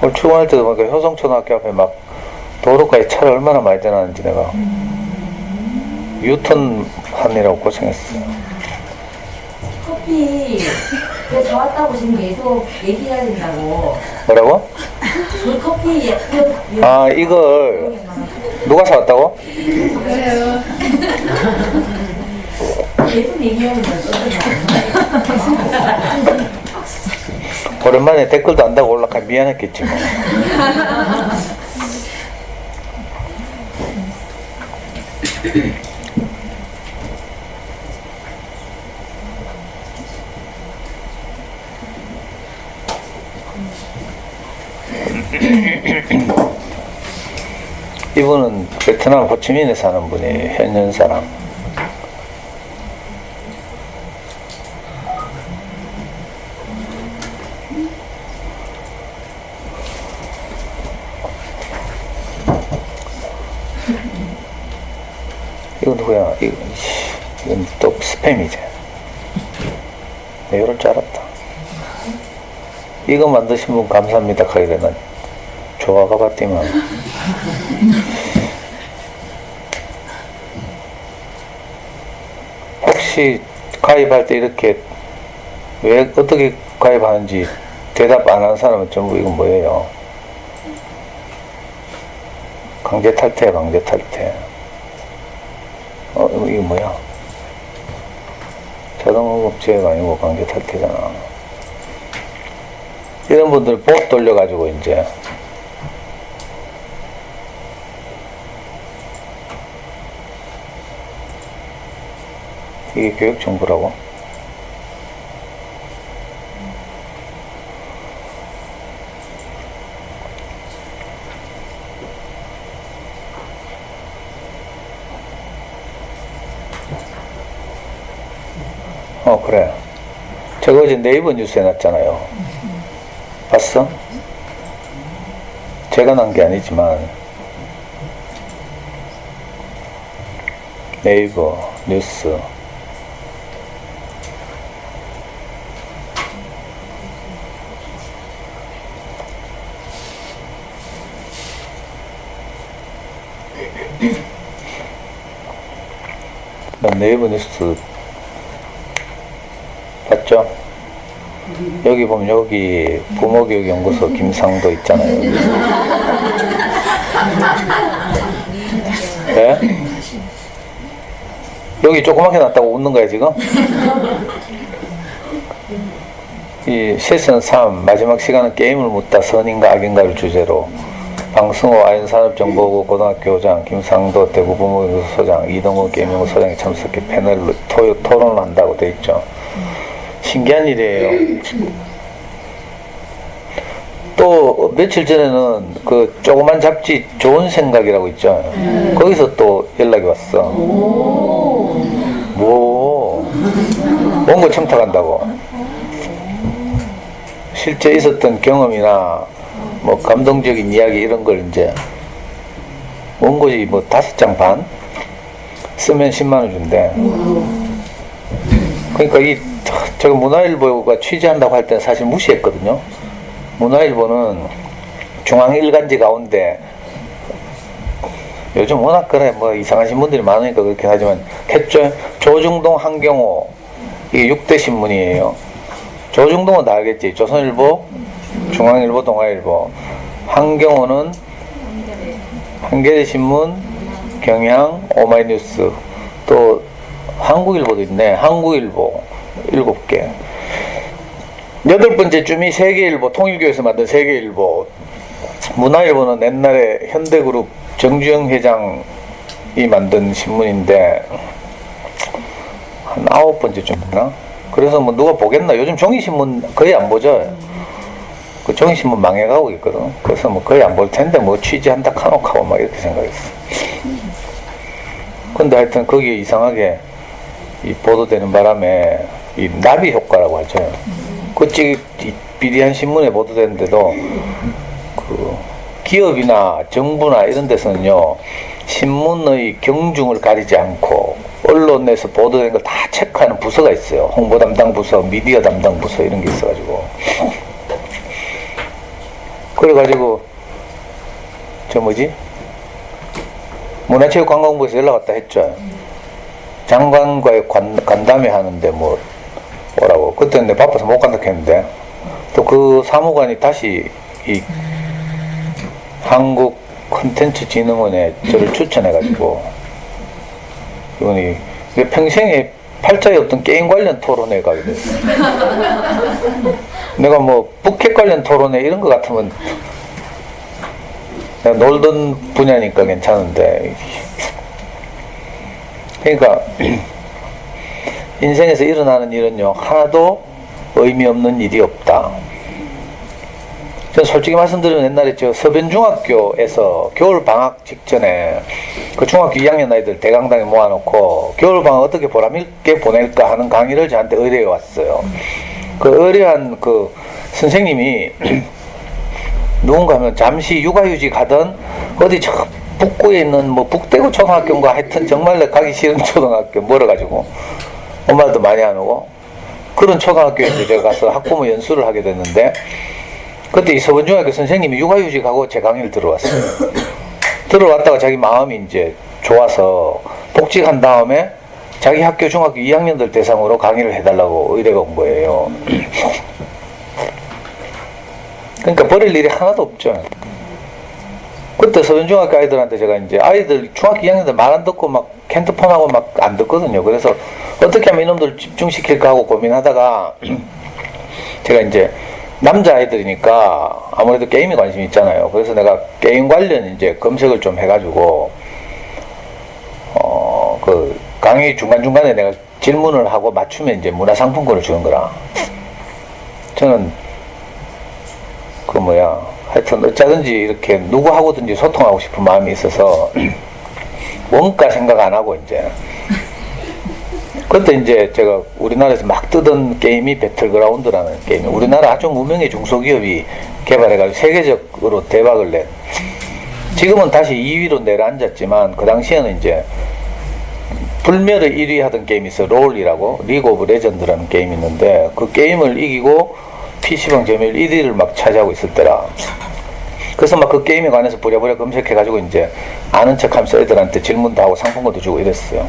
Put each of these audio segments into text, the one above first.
오늘 출근할 때도 보니까 효성초등학교 앞에 막 도로가에 차를 얼마나 많이 대놨는지 내가 유턴 하느라고 고생했어요. 커피 그거 다 왔다고 지금 계속 얘기해야 된다고. 뭐라고? 그 커피 아, 이걸 누가 사왔다고? 그래요. 계속 얘기하는 거죠. 오랜만에 댓글도 안 다고 올라가 미안했겠지 뭐. 이분은 베트남 호치민에 사는 분이에요. 현nhân 사람. 이건 누구야? 이건 또 스팸이지. 내 이럴 줄 알았다. 이거 만드신 분 감사합니다. 하게 난 좋아가 봤더만. 혹시 가입할 때 이렇게 왜 어떻게 가입하는지 대답 안 한 사람은 전부 이건 뭐예요? 강제 탈퇴, 강제 탈퇴. 이게 뭐야? 자동응급제가 아니고 강제 탈퇴잖아. 이런 분들 봇 돌려가지고 이제 이게 교육정보라고? 그래. 저거 어제 네이버 뉴스에 났잖아요. 봤어? 제가 난 게 아니지만 네이버 뉴스 네이버 뉴스 봤죠? 여기 보면 여기 부모교육연구소 김상도 있잖아요. 네? 여기 조그맣게 놨다고 웃는 거야 지금? 이 세션 3 마지막 시간은 게임을 묻다 선인가 악인가를 주제로 방승호 아연산업정보부 고등학교장 김상도 대구 부모연구소장 이동호 게임연구소장이 참석해 패널로 토론을 한다고 돼 있죠. 신기한 일이에요. 또 며칠 전에는 그 조그만 잡지 좋은 생각이라고 있죠. 거기서 또 연락이 왔어. 뭐 원고 청탁한다고. 실제 있었던 경험이나 뭐 감동적인 이야기 이런 걸 이제 원고지 뭐 5장 반 쓰면 10만 원 준대. 그러니까 제가 문화일보가 취재한다고 할 때는 사실 무시했거든요. 문화일보는 중앙일간지 가운데 요즘 워낙 그래 뭐 이상한 신문들이 많으니까 그렇게 하지만 했죠. 조중동 한경호 이게 6대 신문이에요. 조중동은 다 알겠지. 조선일보, 중앙일보, 동아일보. 한경호는 한겨레신문, 경향, 오마이뉴스, 또 한국일보도 있네. 한국일보 7개. 8번째쯤이 세계일보, 통일교에서 만든 세계일보. 문화일보는 옛날에 현대그룹 정주영 회장이 만든 신문인데 한 9번째쯤이나. 그래서 뭐 누가 보겠나? 요즘 종이신문 거의 안 보죠. 그 종이신문 망해가고 있거든. 그래서 뭐 거의 안 볼 텐데 뭐 취재한다 카노카고 막 이렇게 생각했어. 근데 하여튼 거기에 이상하게 이 보도되는 바람에 이 나비 효과라고 하죠. 그치 비리한 신문에 보도되는데도 그 기업이나 정부나 이런 데서는요 신문의 경중을 가리지 않고 언론 내에서 보도된 걸 다 체크하는 부서가 있어요. 홍보 담당 부서, 미디어 담당 부서 이런 게 있어가지고 그래가지고 저 뭐지? 문화체육관광부에서 연락 왔다 했죠. 장관과의 간담회 하는데 뭐라고. 그때는 내가 바빠서 못 간다 했는데 또 그 사무관이 다시 이 한국 콘텐츠진흥원에 저를 추천해가지고 이분이 평생에 팔자에 없던 게임 관련 토론회 가게 됐어요. 내가 뭐 부캐 관련 토론회 이런 거 같으면 내가 놀던 분야니까 괜찮은데, 그러니까 인생에서 일어나는 일은요 하나도 의미 없는 일이 없다. 전 솔직히 말씀드리면 옛날에 저 서변중학교에서 겨울 방학 직전에 그 중학교 2학년 아이들 대강당에 모아놓고 겨울 방학 어떻게 보람있게 보낼까 하는 강의를 저한테 의뢰해 왔어요. 그 의뢰한 그 선생님이 누군가 하면 잠시 육아휴직 하던 어디 저 북구에 있는 뭐 북대구 초등학교인가 하여튼 정말 가기 싫은 초등학교 멀어가지고 엄마도 많이 안 오고 그런 초등학교에 이제 제가 가서 학부모 연수를 하게 됐는데, 그때 이 서원중학교 선생님이 육아휴직하고 제 강의를 들어왔어요. 들어왔다가 자기 마음이 이제 좋아서 복직한 다음에 자기 학교 중학교 2학년들 대상으로 강의를 해달라고 의뢰가 온 거예요. 그러니까 버릴 일이 하나도 없죠. 그때 서원중학교 아이들한테 제가 이제 아이들 중학교 2학년들 말 안 듣고 막 핸드폰하고 막 안 듣거든요. 그래서 어떻게 하면 이놈들 집중시킬까 하고 고민하다가 제가 이제 남자아이들이니까 아무래도 게임에 관심이 있잖아요. 그래서 내가 게임 관련 이제 검색을 좀 해가지고 그 강의 중간중간에 내가 질문을 하고 맞추면 이제 문화상품권을 주는 거라. 저는 하여튼 어쩌든지 이렇게 누구하고든지 소통하고 싶은 마음이 있어서 원가 생각 안 하고 이제 그때 이제 제가 우리나라에서 막 뜨던 게임이 배틀그라운드라는 게임, 우리나라 아주 무명의 중소기업이 개발해가지고 세계적으로 대박을 낸, 지금은 다시 2위로 내려앉았지만 그 당시에는 이제 불멸의 1위 하던 게임이 있어. 롤이라고, 리그 오브 레전드라는 게임이 있는데 그 게임을 이기고 PC방 점유율 1위를 막 차지하고 있을 때라. 그래서 막 그 게임에 관해서 부랴부랴 검색해가지고 이제 아는 척 하면서 애들한테 질문도 하고 상품권도 주고 이랬어요.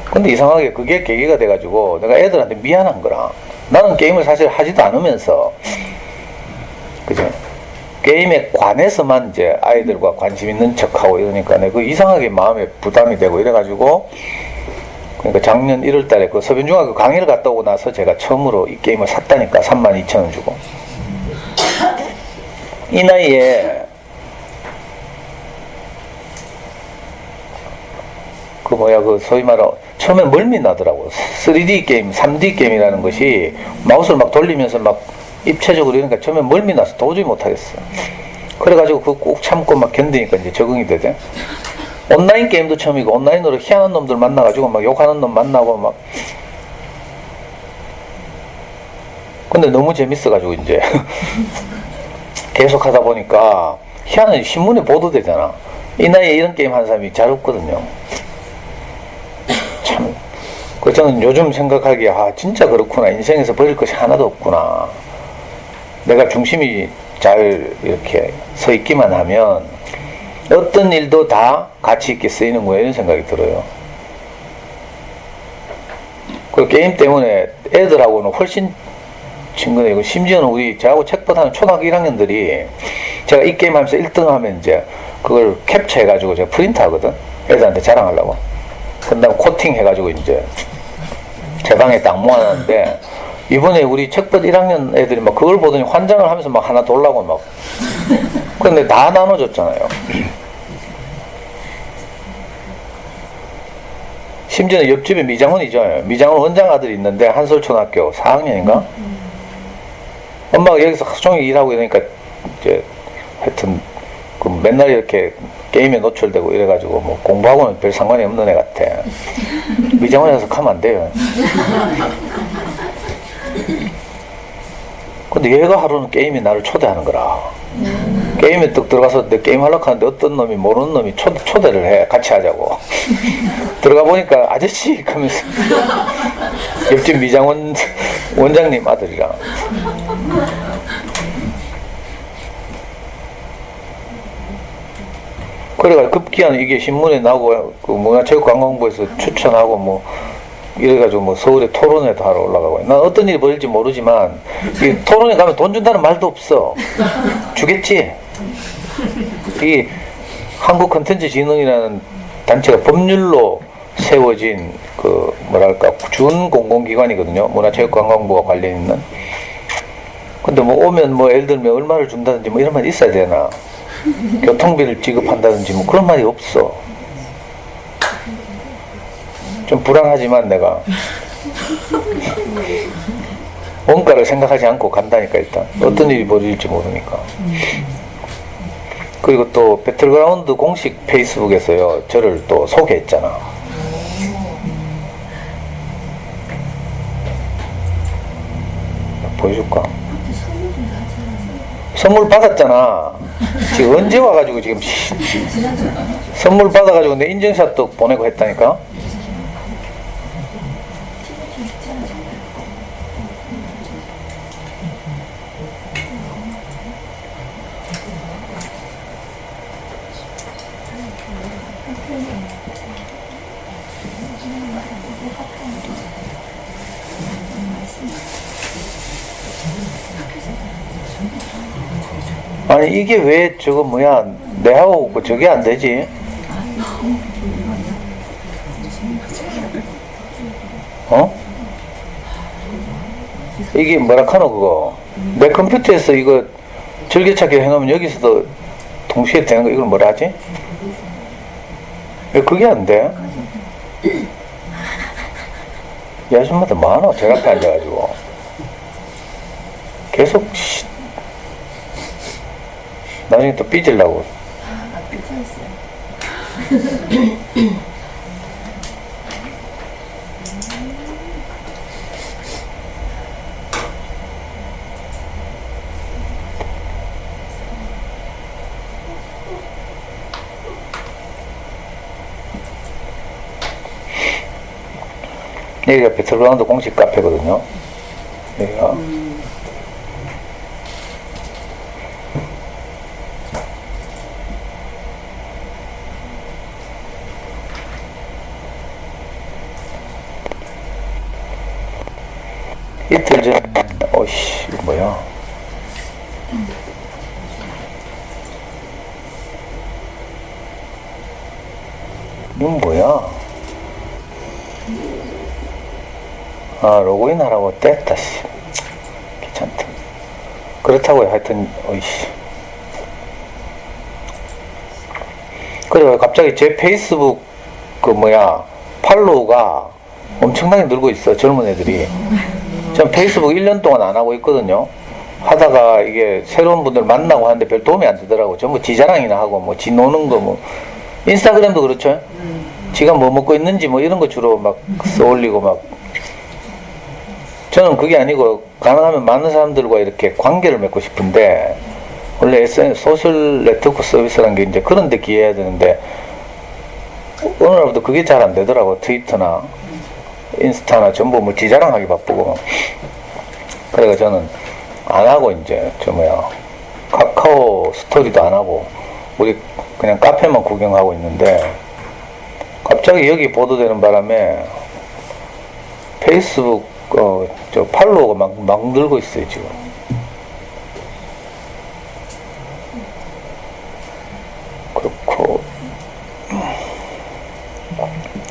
근데 이상하게 그게 계기가 돼가지고 내가 애들한테 미안한 거라. 나는 게임을 사실 하지도 않으면서, 그죠? 게임에 관해서만 이제 아이들과 관심 있는 척하고 이러니까 내가 그 이상하게 마음에 부담이 되고 이래가지고, 그러니까 작년 1월 달에 그 서변중학교 강의를 갔다 오고 나서 제가 처음으로 이 게임을 샀다니까. 32,000원 주고. 이 나이에 그 소위 말하는 처음에 멀미 나더라고. 3D 게임, 3D 게임이라는 것이 마우스를 막 돌리면서 막 입체적으로 이러니까 처음에 멀미 나서 도저히 못하겠어. 그래가지고 그거 꼭 참고 막 견디니까 이제 적응이 되대. 온라인 게임도 처음이고 온라인으로 희한한 놈들 만나가지고 막 욕하는 놈 만나고 막. 근데 너무 재밌어가지고 이제 계속 하다 보니까 희한한 신문에 보도되잖아. 이 나이에 이런 게임 하는 사람이 잘 없거든요. 참. 그 저는 요즘 생각하기에 진짜 그렇구나. 인생에서 버릴 것이 하나도 없구나. 내가 중심이 잘 이렇게 서 있기만 하면 어떤 일도 다 가치 있게 쓰이는 거예요. 이런 생각이 들어요. 그 게임 때문에 애들하고는 훨씬 친근해요. 심지어는 저하고 책보다는 초등학교 1학년들이 제가 이 게임 하면서 1등 하면 이제 그걸 캡처해가지고 제가 프린트 하거든. 애들한테 자랑하려고. 그 다음에 코팅 해가지고 이제 제 방에 딱 모아놨는데, 이번에 우리 책벌 1학년 애들이 막 그걸 보더니 환장을 하면서 막 하나 돌라고 막. 근데 다 나눠줬잖아요. 심지어는 옆집에 미장원이죠. 미장원 원장 아들이 있는데 한솔초등학교 4학년인가? 엄마가 여기서 하루 종일 일하고 이러니까 이제 하여튼 그 맨날 이렇게 게임에 노출되고 이래가지고 뭐 공부하고는 별 상관이 없는 애 같아. 미장원에서 가면 안 돼요. 근데 얘가 하루는 게임에 나를 초대하는 거라. 게임에 딱 들어가서 내 게임 하려고 하는데 어떤 놈이 모르는 놈이 초대를 해. 같이 하자고. 들어가 보니까 아저씨 하면서 옆집 미장원 원장님 아들이랑. 그래가 급기야 이게 신문에 나오고 그 문화체육관광부에서 추천하고 뭐 이래가지고 뭐 서울에 토론회도 하러 올라가고. 난 어떤 일이 벌일지 모르지만 이 토론회 가면 돈 준다는 말도 없어. 주겠지. 이 한국 컨텐츠 진흥이라는 단체가 법률로 세워진 그 뭐랄까 준공공기관이거든요. 문화체육관광부와 관련 있는. 근데 뭐 오면 뭐 예를 들면 얼마를 준다든지 뭐 이런 말이 있어야 되나. 교통비를 지급한다든지 뭐 그런 말이 없어. 좀 불안하지만 내가 원가를 생각하지 않고 간다니까. 일단 어떤 일이 벌어질지 모르니까. 그리고 또 배틀그라운드 공식 페이스북에서요 저를 또 소개했잖아. 보여줄까? 선물 받았잖아. 지금 언제 와가지고 지금 선물 받아가지고 내 인증샷도 보내고 했다니까. 아니 이게 왜 저거 뭐야 내하고 그 저게 안 되지? 어? 이게 뭐라 카노 그거 내 컴퓨터에서 이거 즐겨찾기 해놓으면 여기서도 동시에 되는 거 이걸 뭐라 하지? 왜 그게 안 돼? 이 아줌마들 많아. 제 앞에 앉아가지고 계속 나중에 또 삐질라고. 여기가 배틀그라운드 공식 카페거든요. 여기가. 이틀 전에, 어이씨, 이거 뭐야? 이건 뭐야? 아, 로그인 하라고 뗐다, 씨. 귀찮다. 그렇다고요, 하여튼, 어이씨. 그래요, 갑자기 제 페이스북, 팔로우가 엄청나게 늘고 있어, 젊은 애들이. 전 페이스북 1년 동안 안 하고 있거든요. 하다가 이게 새로운 분들 만나고 하는데 별 도움이 안 되더라고. 전부 지 자랑이나 하고, 뭐, 지 노는 거, 뭐. 인스타그램도 그렇죠. 지가 뭐 먹고 있는지 뭐 이런 거 주로 막 써올리고 막. 저는 그게 아니고, 가능하면 많은 사람들과 이렇게 관계를 맺고 싶은데, 원래 SNS, 소셜 네트워크 서비스라는 게 이제 그런 데 기여해야 되는데, 어느 날부터 그게 잘 안 되더라고. 트위터나, 인스타나 전부 뭐 지자랑하기 바쁘고. 그래서 저는 안 하고 이제 카카오 스토리도 안 하고 우리 그냥 카페만 구경하고 있는데 갑자기 여기 보도되는 바람에 페이스북 저 팔로우가 막 늘고 있어요 지금. 그렇고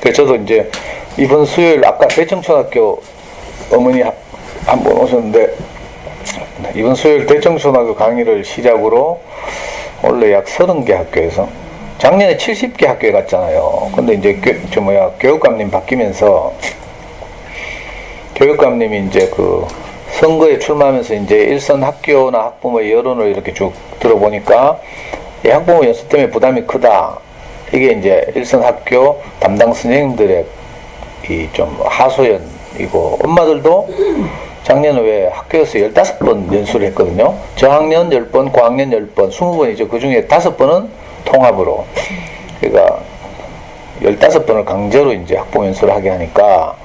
그래서 저도 이제 이번 수요일 아까 대청초등학교 어머니 한 번 오셨는데 이번 수요일 대청초등학교 강의를 시작으로 원래 약 30개 학교에서 작년에 70개 학교에 갔잖아요. 근데 이제 교육감님 바뀌면서 교육감님이 이제 그 선거에 출마하면서 이제 일선 학교나 학부모의 여론을 이렇게 쭉 들어보니까 이 학부모 연수 때문에 부담이 크다. 이게 이제 일선 학교 담당 선생님들의 이 좀 하소연이고 엄마들도 작년에 왜 학교에서 15번 연수를 했거든요. 저학년 10번, 고학년 10번, 20번이죠. 그 중에 5번은 통합으로. 그러니까 15번을 강제로 이제 학부모 연수를 하게 하니까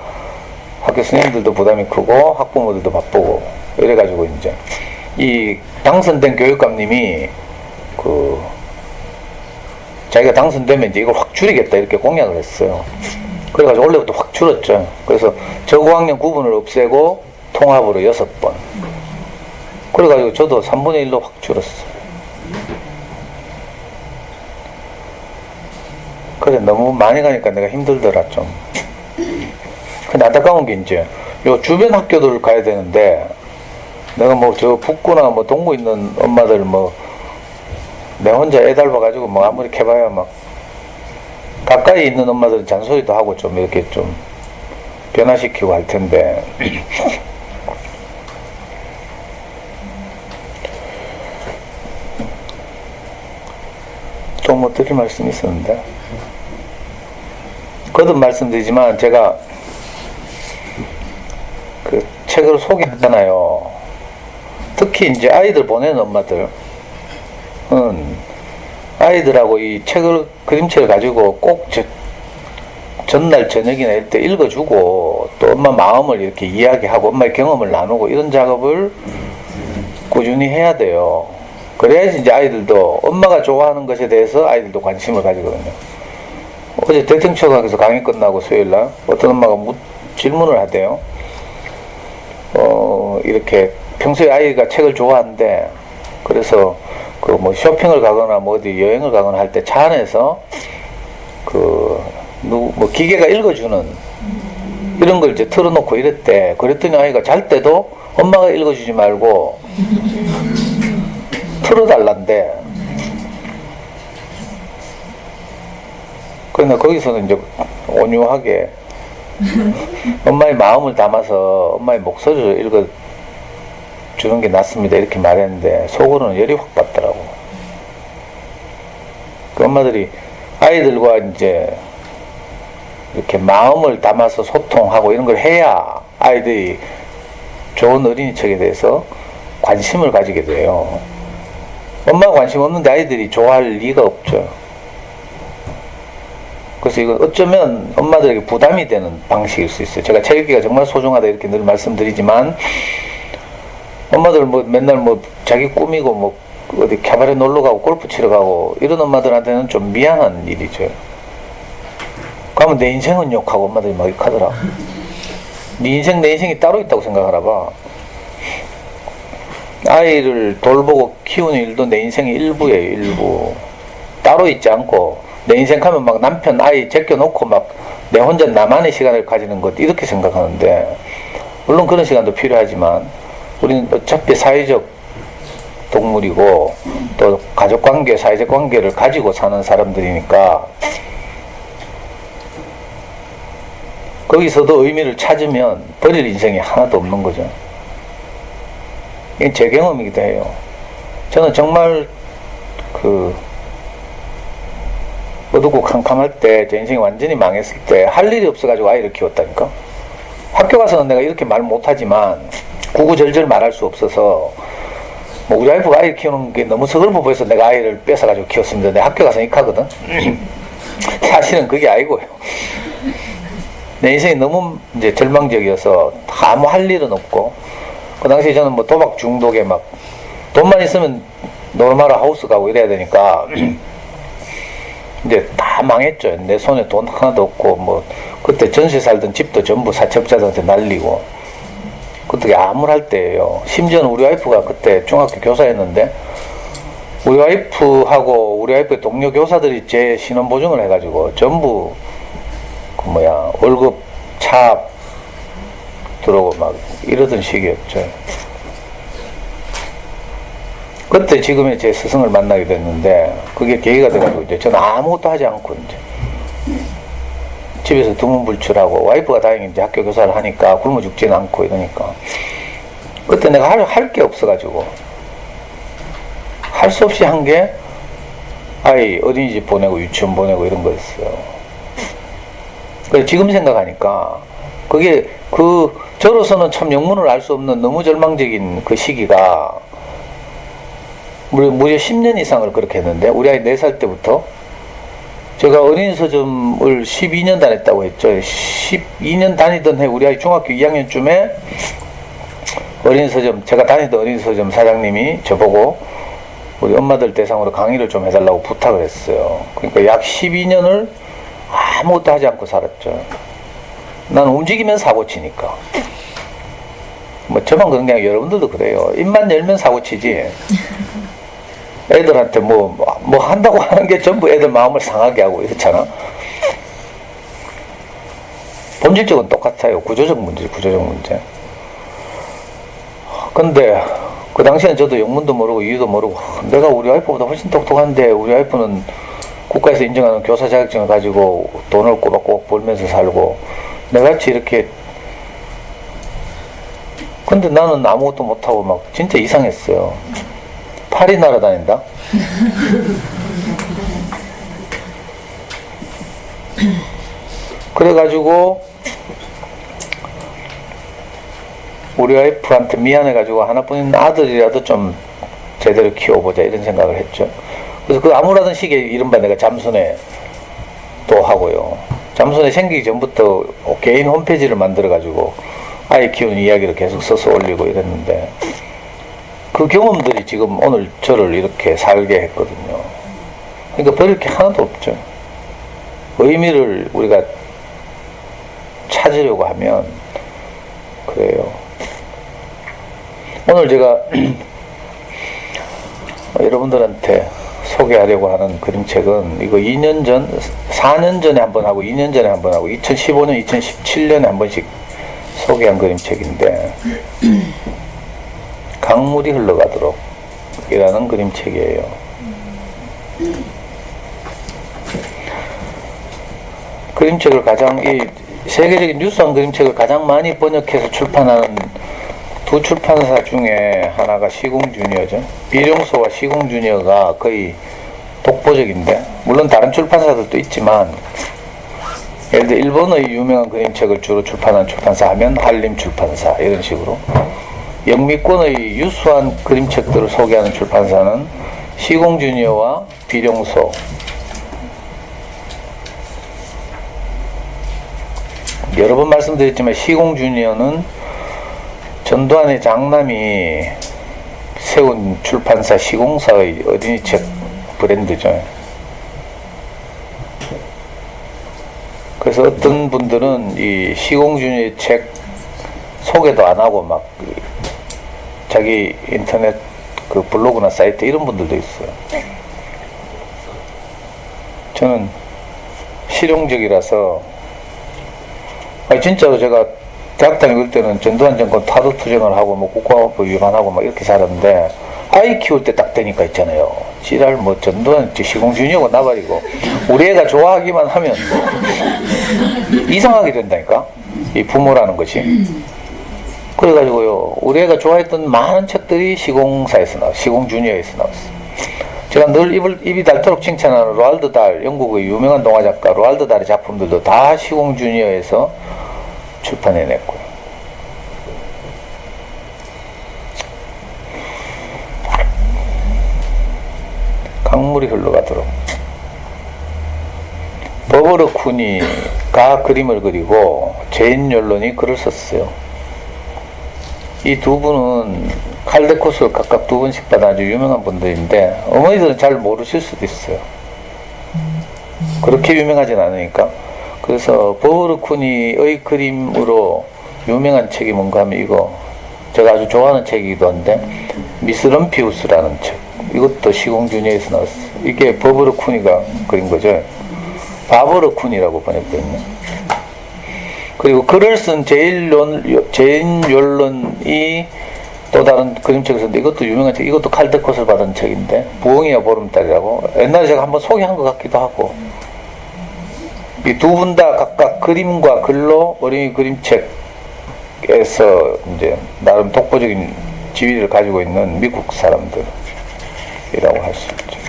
학교 선생님들도 부담이 크고 학부모들도 바쁘고 이래가지고 이제 이 당선된 교육감님이 자기가 당선되면 이제 이걸 확 줄이겠다 이렇게 공약을 했어요. 그래가지고 원래부터 확 줄었죠. 그래서 저고학년 구분을 없애고 통합으로 6번. 그래가지고 저도 3분의 1로 확 줄었어요. 그래 너무 많이 가니까 내가 힘들더라 좀. 근데 안타까운 게 이제 요 주변 학교들 가야 되는데 내가 뭐 저 북구나 뭐 동구 있는 엄마들 뭐 내 혼자 애달봐 가지고 뭐 아무리 캐봐야 막 가까이 있는 엄마들은 잔소리도 하고 좀 이렇게 좀 변화시키고 할 텐데 또 뭐 드릴 말씀이 있었는데 거듭 말씀드리지만 제가 그 책을 소개하잖아요. 특히 이제 아이들 보내는 엄마들은 아이들하고 이 책을 그림책을 가지고 꼭 전날 저녁이나 이럴 때 읽어주고 또 엄마 마음을 이렇게 이야기하고 엄마의 경험을 나누고 이런 작업을 꾸준히 해야 돼요. 그래야지 이제 아이들도 엄마가 좋아하는 것에 대해서 아이들도 관심을 가지거든요. 어제 대통령학에서 강의 끝나고 수요일날 어떤 엄마가 질문을 하대요. 이렇게 평소에 아이가 책을 좋아하는데 그래서 그 뭐 쇼핑을 가거나 뭐 어디 여행을 가거나 할 때 차 안에서 뭐 기계가 읽어주는 이런 걸 이제 틀어놓고 이랬대. 그랬더니 아이가 잘 때도 엄마가 읽어주지 말고 틀어달란데. 그러나 거기서는 이제 온유하게 엄마의 마음을 담아서 엄마의 목소리를 읽어주는 게 낫습니다 이렇게 말했는데 속으로는 열이 확 받더라고. 그 엄마들이 아이들과 이제 이렇게 마음을 담아서 소통하고 이런 걸 해야 아이들이 좋은 어린이책에 대해서 관심을 가지게 돼요. 엄마가 관심 없는데 아이들이 좋아할 리가 없죠. 그래서 이건 어쩌면 엄마들에게 부담이 되는 방식일 수 있어요. 제가 책 읽기가 정말 소중하다 이렇게 늘 말씀드리지만 엄마들 뭐 맨날 뭐 자기 꾸미고 뭐 어디 캐바레 놀러 가고 골프 치러 가고 이런 엄마들한테는 좀 미안한 일이죠. 그러면 내 인생은 욕하고 엄마들이 막 욕하더라. 네 인생 내 인생이 따로 있다고 생각하나 봐. 아이를 돌보고 키우는 일도 내 인생의 일부예요. 일부. 따로 있지 않고 내 인생 하면 막 남편 아이 제껴놓고 막 내 혼자 나만의 시간을 가지는 것 이렇게 생각하는데 물론 그런 시간도 필요하지만 우리는 어차피 사회적 동물이고 또 가족관계 사회적 관계를 가지고 사는 사람들이니까 거기서도 의미를 찾으면 버릴 인생이 하나도 없는 거죠. 이게 제 경험이기도 해요. 저는 정말 어둡고 캄캄할 때 제 인생이 완전히 망했을 때 할 일이 없어가지고 아이를 키웠다니까. 학교 가서는 내가 이렇게 말 못하지만 구구절절 말할 수 없어서 뭐 우리 와이프가 아이를 키우는 게 너무 서글퍼 보여서 내가 아이를 뺏어가지고 키웠습니다. 내 학교 가서 익하거든. 사실은 그게 아니고요. 내 인생이 너무 이제 절망적이어서 아무 할 일은 없고 그 당시에 저는 뭐 도박 중독에 막 돈만 있으면 노르마라 하우스 가고 이래야 되니까 이제 다 망했죠. 내 손에 돈 하나도 없고 뭐 그때 전세 살던 집도 전부 사채업자들한테 날리고 그때 암울할 때예요. 심지어는 우리 와이프가 그때 중학교 교사였는데 우리 와이프하고 우리 와이프의 동료 교사들이 제 신원보증을 해가지고 전부 월급 차 들어오고 막 이러던 시기였죠. 그때 지금의 제 스승을 만나게 됐는데 그게 계기가 돼가지고 이제 저는 아무것도 하지 않고 이제 집에서 두문불출하고 와이프가 다행히 이제 학교 교사를 하니까 굶어 죽지는 않고 이러니까 그때 내가 할 게 없어가지고 할 수 없이 한 게 아이 어린이집 보내고 유치원 보내고 이런 거였어요. 그래서 지금 생각하니까 그게 저로서는 참 영문을 알 수 없는 너무 절망적인 그 시기가 무려 10년 이상을 그렇게 했는데 우리 아이 4살 때부터 제가 어린이 서점을 12년 다녔다고 했죠. 12년 다니던 해 우리 아이 중학교 2학년쯤에 제가 다니던 어린이 서점 사장님이 저보고 우리 엄마들 대상으로 강의를 좀 해달라고 부탁을 했어요. 그러니까 약 12년을 아무것도 하지 않고 살았죠. 난 움직이면 사고 치니까. 뭐 저만 그런 게 아니라 여러분들도 그래요. 입만 열면 사고 치지. 애들한테 뭐 한다고 하는 게 전부 애들 마음을 상하게 하고 이렇잖아. 본질적은 똑같아요. 구조적 문제. 근데 그 당시에는 저도 영문도 모르고 이유도 모르고 내가 우리 와이프보다 훨씬 똑똑한데 우리 와이프는 국가에서 인정하는 교사 자격증을 가지고 돈을 꼬박꼬박 벌면서 살고 내같이 이렇게 근데 나는 아무것도 못하고 막 진짜 이상했어요. 파리 날아다닌다? 그래가지고 우리 와이프한테 미안해가지고 하나뿐인 아들이라도 좀 제대로 키워보자 이런 생각을 했죠. 그래서 그 아무라던 시기에 이른바 내가 잠수내 또 하고요. 잠수내 생기기 전부터 개인 홈페이지를 만들어가지고 아이 키우는 이야기를 계속 써서 올리고 이랬는데 그 경험들이 지금 오늘 저를 이렇게 살게 했거든요. 그러니까 버릴 게 하나도 없죠. 의미를 우리가 찾으려고 하면 그래요. 오늘 제가 여러분들한테 소개하려고 하는 그림책은 이거 2년 전, 4년 전에 한 번 하고 2년 전에 한 번 하고 2015년, 2017년에 한 번씩 소개한 그림책인데 강물이 흘러가도록 이라는 그림책이에요. 그림책을 가장 이 세계적인 뉴스한 그림책을 가장 많이 번역해서 출판하는 두 출판사 중에 하나가 시공주니어죠. 비룡소와 시공주니어가 거의 독보적인데 물론 다른 출판사들도 있지만 예를 들어 일본의 유명한 그림책을 주로 출판한 출판사 하면 한림출판사 이런 식으로 영미권의 유수한 그림책들을 소개하는 출판사는 시공주니어와 비룡소. 여러 번 말씀드렸지만 시공주니어는 전두환의 장남이 세운 출판사 시공사의 어린이책 브랜드죠. 그래서 어떤 분들은 이 시공주니어의 책 소개도 안 하고 막 자기 인터넷 그 블로그나 사이트 이런 분들도 있어요. 저는 실용적이라서 진짜로 제가 대학 다닐 때는 전두환 정권 타도 투쟁을 하고 뭐 국가법 위반하고 막 이렇게 살았는데 아이 키울 때 딱 되니까 있잖아요. 지랄 뭐 전두환 시공주니어가 나발이고 우리 애가 좋아하기만 하면 이상하게 된다니까 이 부모라는 것이. 그래가지고요 우리 애가 좋아했던 많은 책들이 시공사에서 나왔어요. 시공주니어에서 나왔어요. 제가 늘 입이 닳도록 칭찬하는 로알드 달hl 영국의 유명한 동화작가 로알드 달hl의 작품들도 다 시공주니어에서 출판해냈고요. 강물이 흘러가도록 버버르 쿠니가 그림을 그리고 제인 욜런이 글을 썼어요. 이 두 분은 칼데코스를 각각 2번씩 받은 아주 유명한 분들인데 어머니들은 잘 모르실 수도 있어요. 그렇게 유명하진 않으니까. 그래서 버버르 쿠니의 그림으로 유명한 책이 뭔가 하면 이거 제가 아주 좋아하는 책이기도 한데 미스 럼피우스라는 책, 이것도 시공주니어에서 나왔어요. 이게 버버르 쿠니가 그린 거죠. 바버르 쿠니라고 번역됐네. 그리고 글을 쓴 제인 욜런이 또 다른 그림책을 썼는데 이것도 유명한 책, 이것도 칼데콧을 받은 책인데 부엉이와 보름달이라고 옛날에 제가 한번 소개한 것 같기도 하고. 이 두 분 다 각각 그림과 글로 어린이 그림책에서 이제 나름 독보적인 지위를 가지고 있는 미국 사람들이라고 할 수 있죠.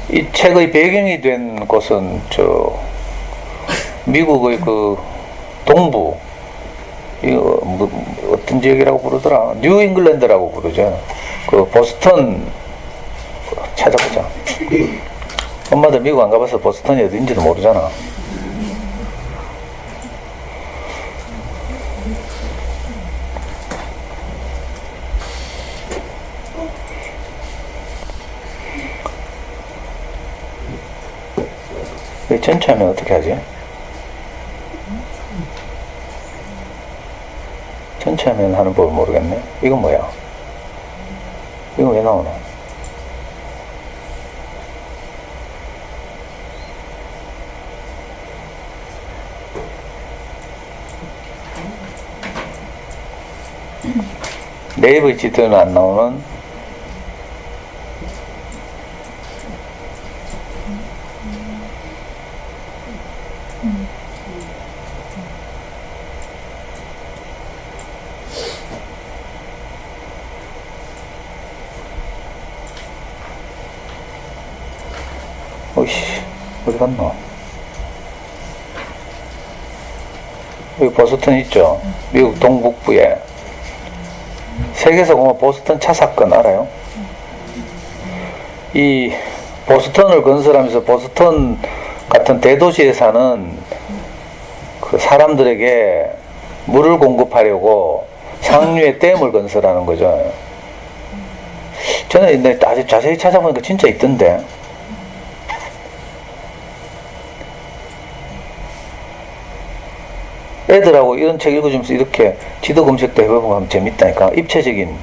이 책의 배경이 된 곳은 미국의 그 동부, 이거 어떤 지역이라고 부르더라? 뉴 잉글랜드라고 부르죠. 그 보스턴 찾아보자. 엄마들 미국 안 가봐서 보스턴이 어딘지도 모르잖아. 그 전체하면 어떻게 하지? 전체하면 하는 법을 모르겠네. 이건 뭐야? 이거 왜 나오나? 네이버 지도는 안 나오는 오이씨, 어디 갔노? 여기 보스턴 있죠? 미국 동북부에. 세계에서 보면 보스턴 차 사건 알아요? 이 보스턴을 건설하면서 보스턴 같은 대도시에 사는 그 사람들에게 물을 공급하려고 상류의 댐을 건설하는 거죠. 저는 옛날에 아주 자세히 찾아보니까 진짜 있던데. 애들하고 이런 책 읽어주면서 이렇게 지도 검색도 해보고 하면 재밌다니까. 입체적인.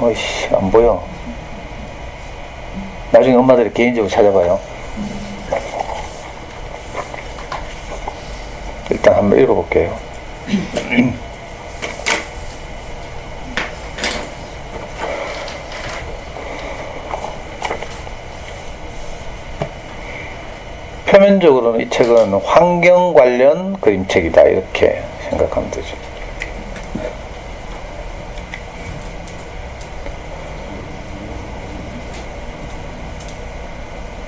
어이씨, 안 보여. 나중에 엄마들이 개인적으로 찾아봐요. 일단 한번 읽어볼게요. 표면적으로는 이 책은 환경 관련 그림책이다 이렇게 생각하면 되죠.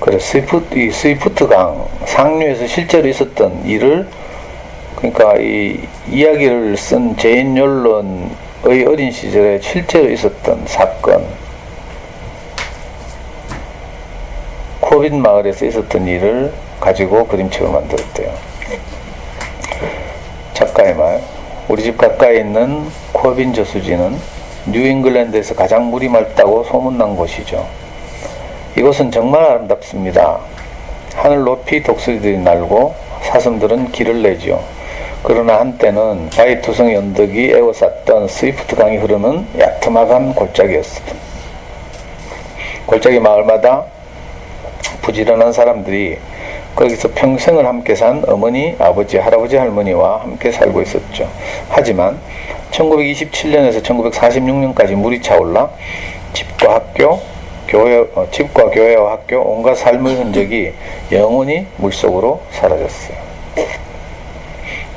그래, 이 스위프트강 상류에서 실제로 있었던 일을, 그러니까 이 이야기를 쓴 제인 욜런의 어린 시절에 실제로 있었던 사건, 코빈 마을에서 있었던 일을 가지고 그림책을 만들었대요. 작가의 말. 우리 집 가까이 있는 코빈 저수지는 뉴잉글랜드에서 가장 물이 맑다고 소문난 곳이죠. 이곳은 정말 아름답습니다. 하늘 높이 독수리들이 날고 사슴들은 길을 내지요. 그러나 한때는 바위 투성이 언덕이 에워쌌던 스위프트 강이 흐르는 야트막한 골짜기였습니다. 골짜기 마을마다 부지런한 사람들이 거기서 평생을 함께 산 어머니, 아버지, 할아버지, 할머니와 함께 살고 있었죠. 하지만 1927년에서 1946년까지 물이 차올라 집과 교회와 학교, 온갖 삶의 흔적이 영원히 물속으로 사라졌어요.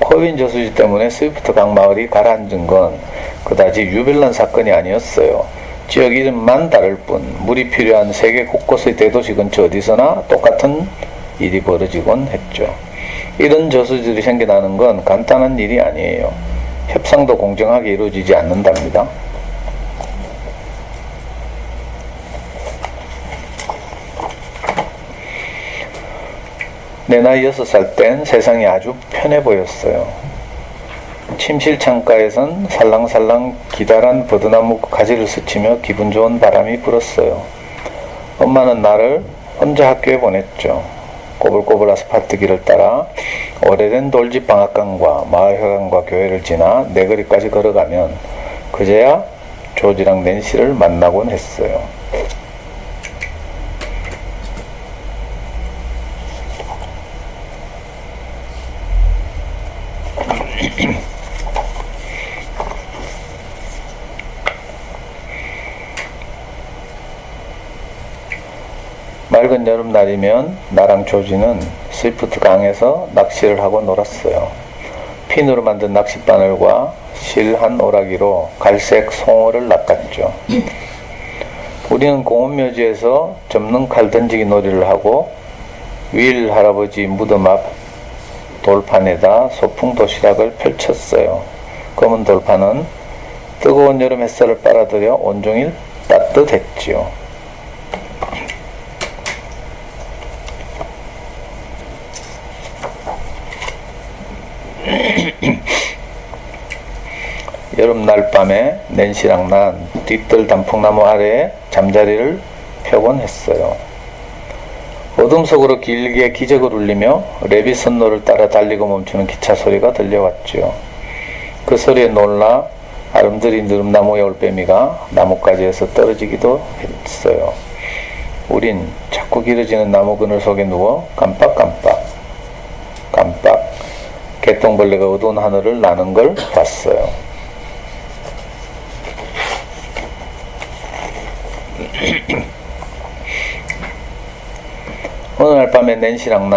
코빈 저수지 때문에 스위프트 강 마을이 가라앉은 건 그다지 유별난 사건이 아니었어요. 지역 이름만 다를 뿐 물이 필요한 세계 곳곳의 대도시 근처 어디서나 똑같은 일이 벌어지곤 했죠. 이런 저수지들이 생겨나는 건 간단한 일이 아니에요. 협상도 공정하게 이루어지지 않는답니다. 내 나이 6살 땐 세상이 아주 편해 보였어요. 침실 창가에선 살랑살랑 기다란 버드나무 가지를 스치며 기분 좋은 바람이 불었어요. 엄마는 나를 혼자 학교에 보냈죠. 꼬불꼬불 아스팔트 길을 따라 오래된 돌집 방앗간과 마을회관과 교회를 지나 내거리까지 걸어가면 그제야 조지랑 낸시를 만나곤 했어요. 맑은 여름날이면 나랑 조지는 스위프트 강에서 낚시를 하고 놀았어요. 핀으로 만든 낚싯바늘과 실 한 오라기로 갈색 송어를 낚았죠. 우리는 공원묘지에서 접는 칼 던지기 놀이를 하고 윌 할아버지 무덤 앞 돌판에다 소풍 도시락을 펼쳤어요. 검은 돌판은 뜨거운 여름 햇살을 빨아들여 온종일 따뜻했지요. 여름날 밤에 낸시랑 난 뒤뜰 단풍나무 아래에 잠자리를 펴곤 했어요. 어둠 속으로 길게 기적을 울리며 레빗 선로를 따라 달리고 멈추는 기차 소리가 들려왔지요. 그 소리에 놀라 아름드리 느릅나무의 올빼미가 나뭇가지에서 떨어지기도 했어요. 우린 자꾸 길어지는 나무 그늘 속에 누워 깜빡 개똥벌레가 어두운 하늘을 나는 걸 봤어요. 어느 날 밤에 낸시랑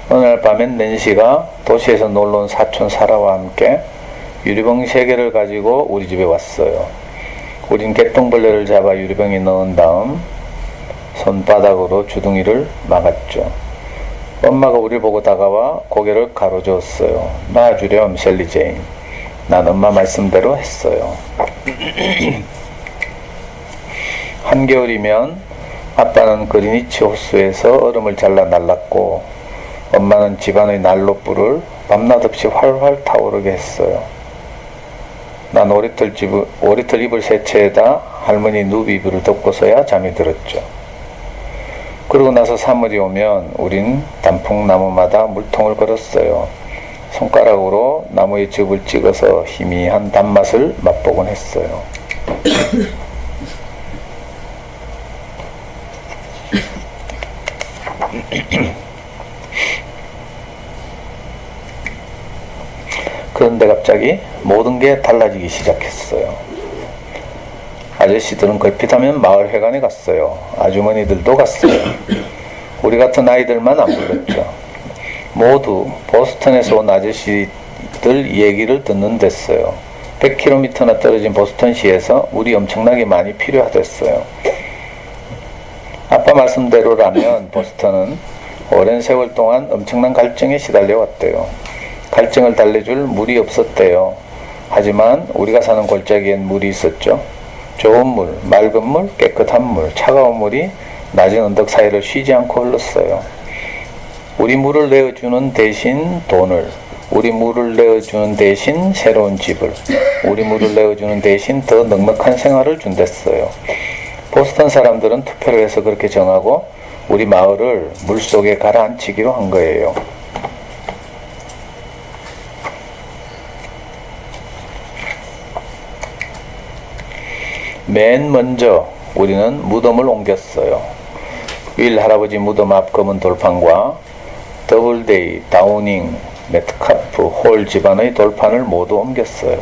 어느 날 밤엔 낸시가 도시에서 놀러온 사촌 사라와 함께 유리병 3개를 가지고 우리 집에 왔어요. 우린 개똥벌레를 잡아 유리병에 넣은 다음 손바닥으로 주둥이를 막았죠. 엄마가 우리를 보고 다가와 고개를 가로저었어요. 놔주렴 셸리 제인. 난 엄마 말씀대로 했어요. 한겨울이면 아빠는 그리니치 호수에서 얼음을 잘라 날랐고 엄마는 집안의 난로불을 밤낮 없이 활활 타오르게 했어요. 난 오리털 이불 세 채에다 할머니 누비 이불을 덮고서야 잠이 들었죠. 그러고 나서 3월이 오면 우린 단풍나무마다 물통을 걸었어요. 손가락으로 나무의 즙을 찍어서 희미한 단맛을 맛보곤 했어요. 그런데 갑자기 모든 게 달라지기 시작했어요. 아저씨들은 걸핏하면 마을 회관에 갔어요. 아주머니들도 갔어요. 우리 같은 아이들만 안 불렀죠. 모두 보스턴에서 온 아저씨들 얘기를 듣는 데였어요. 100km나 떨어진 보스턴시에서 물이 엄청나게 많이 필요하댔어요. 아빠 말씀대로라면 보스턴은 오랜 세월 동안 엄청난 갈증에 시달려왔대요. 갈증을 달래줄 물이 없었대요. 하지만 우리가 사는 골짜기엔 물이 있었죠. 좋은 물, 맑은 물, 깨끗한 물, 차가운 물이 낮은 언덕 사이를 쉬지 않고 흘렀어요. 우리 물을 내어주는 대신 돈을, 우리 물을 내어주는 대신 새로운 집을, 우리 물을 내어주는 대신 더 넉넉한 생활을 준댔어요. 보스턴 사람들은 투표를 해서 그렇게 정하고 우리 마을을 물속에 가라앉히기로 한 거예요. 맨 먼저 우리는 무덤을 옮겼어요. 윌 할아버지 무덤 앞 검은 돌판과 더블데이, 다우닝, 메트카프, 홀 집안의 돌판을 모두 옮겼어요.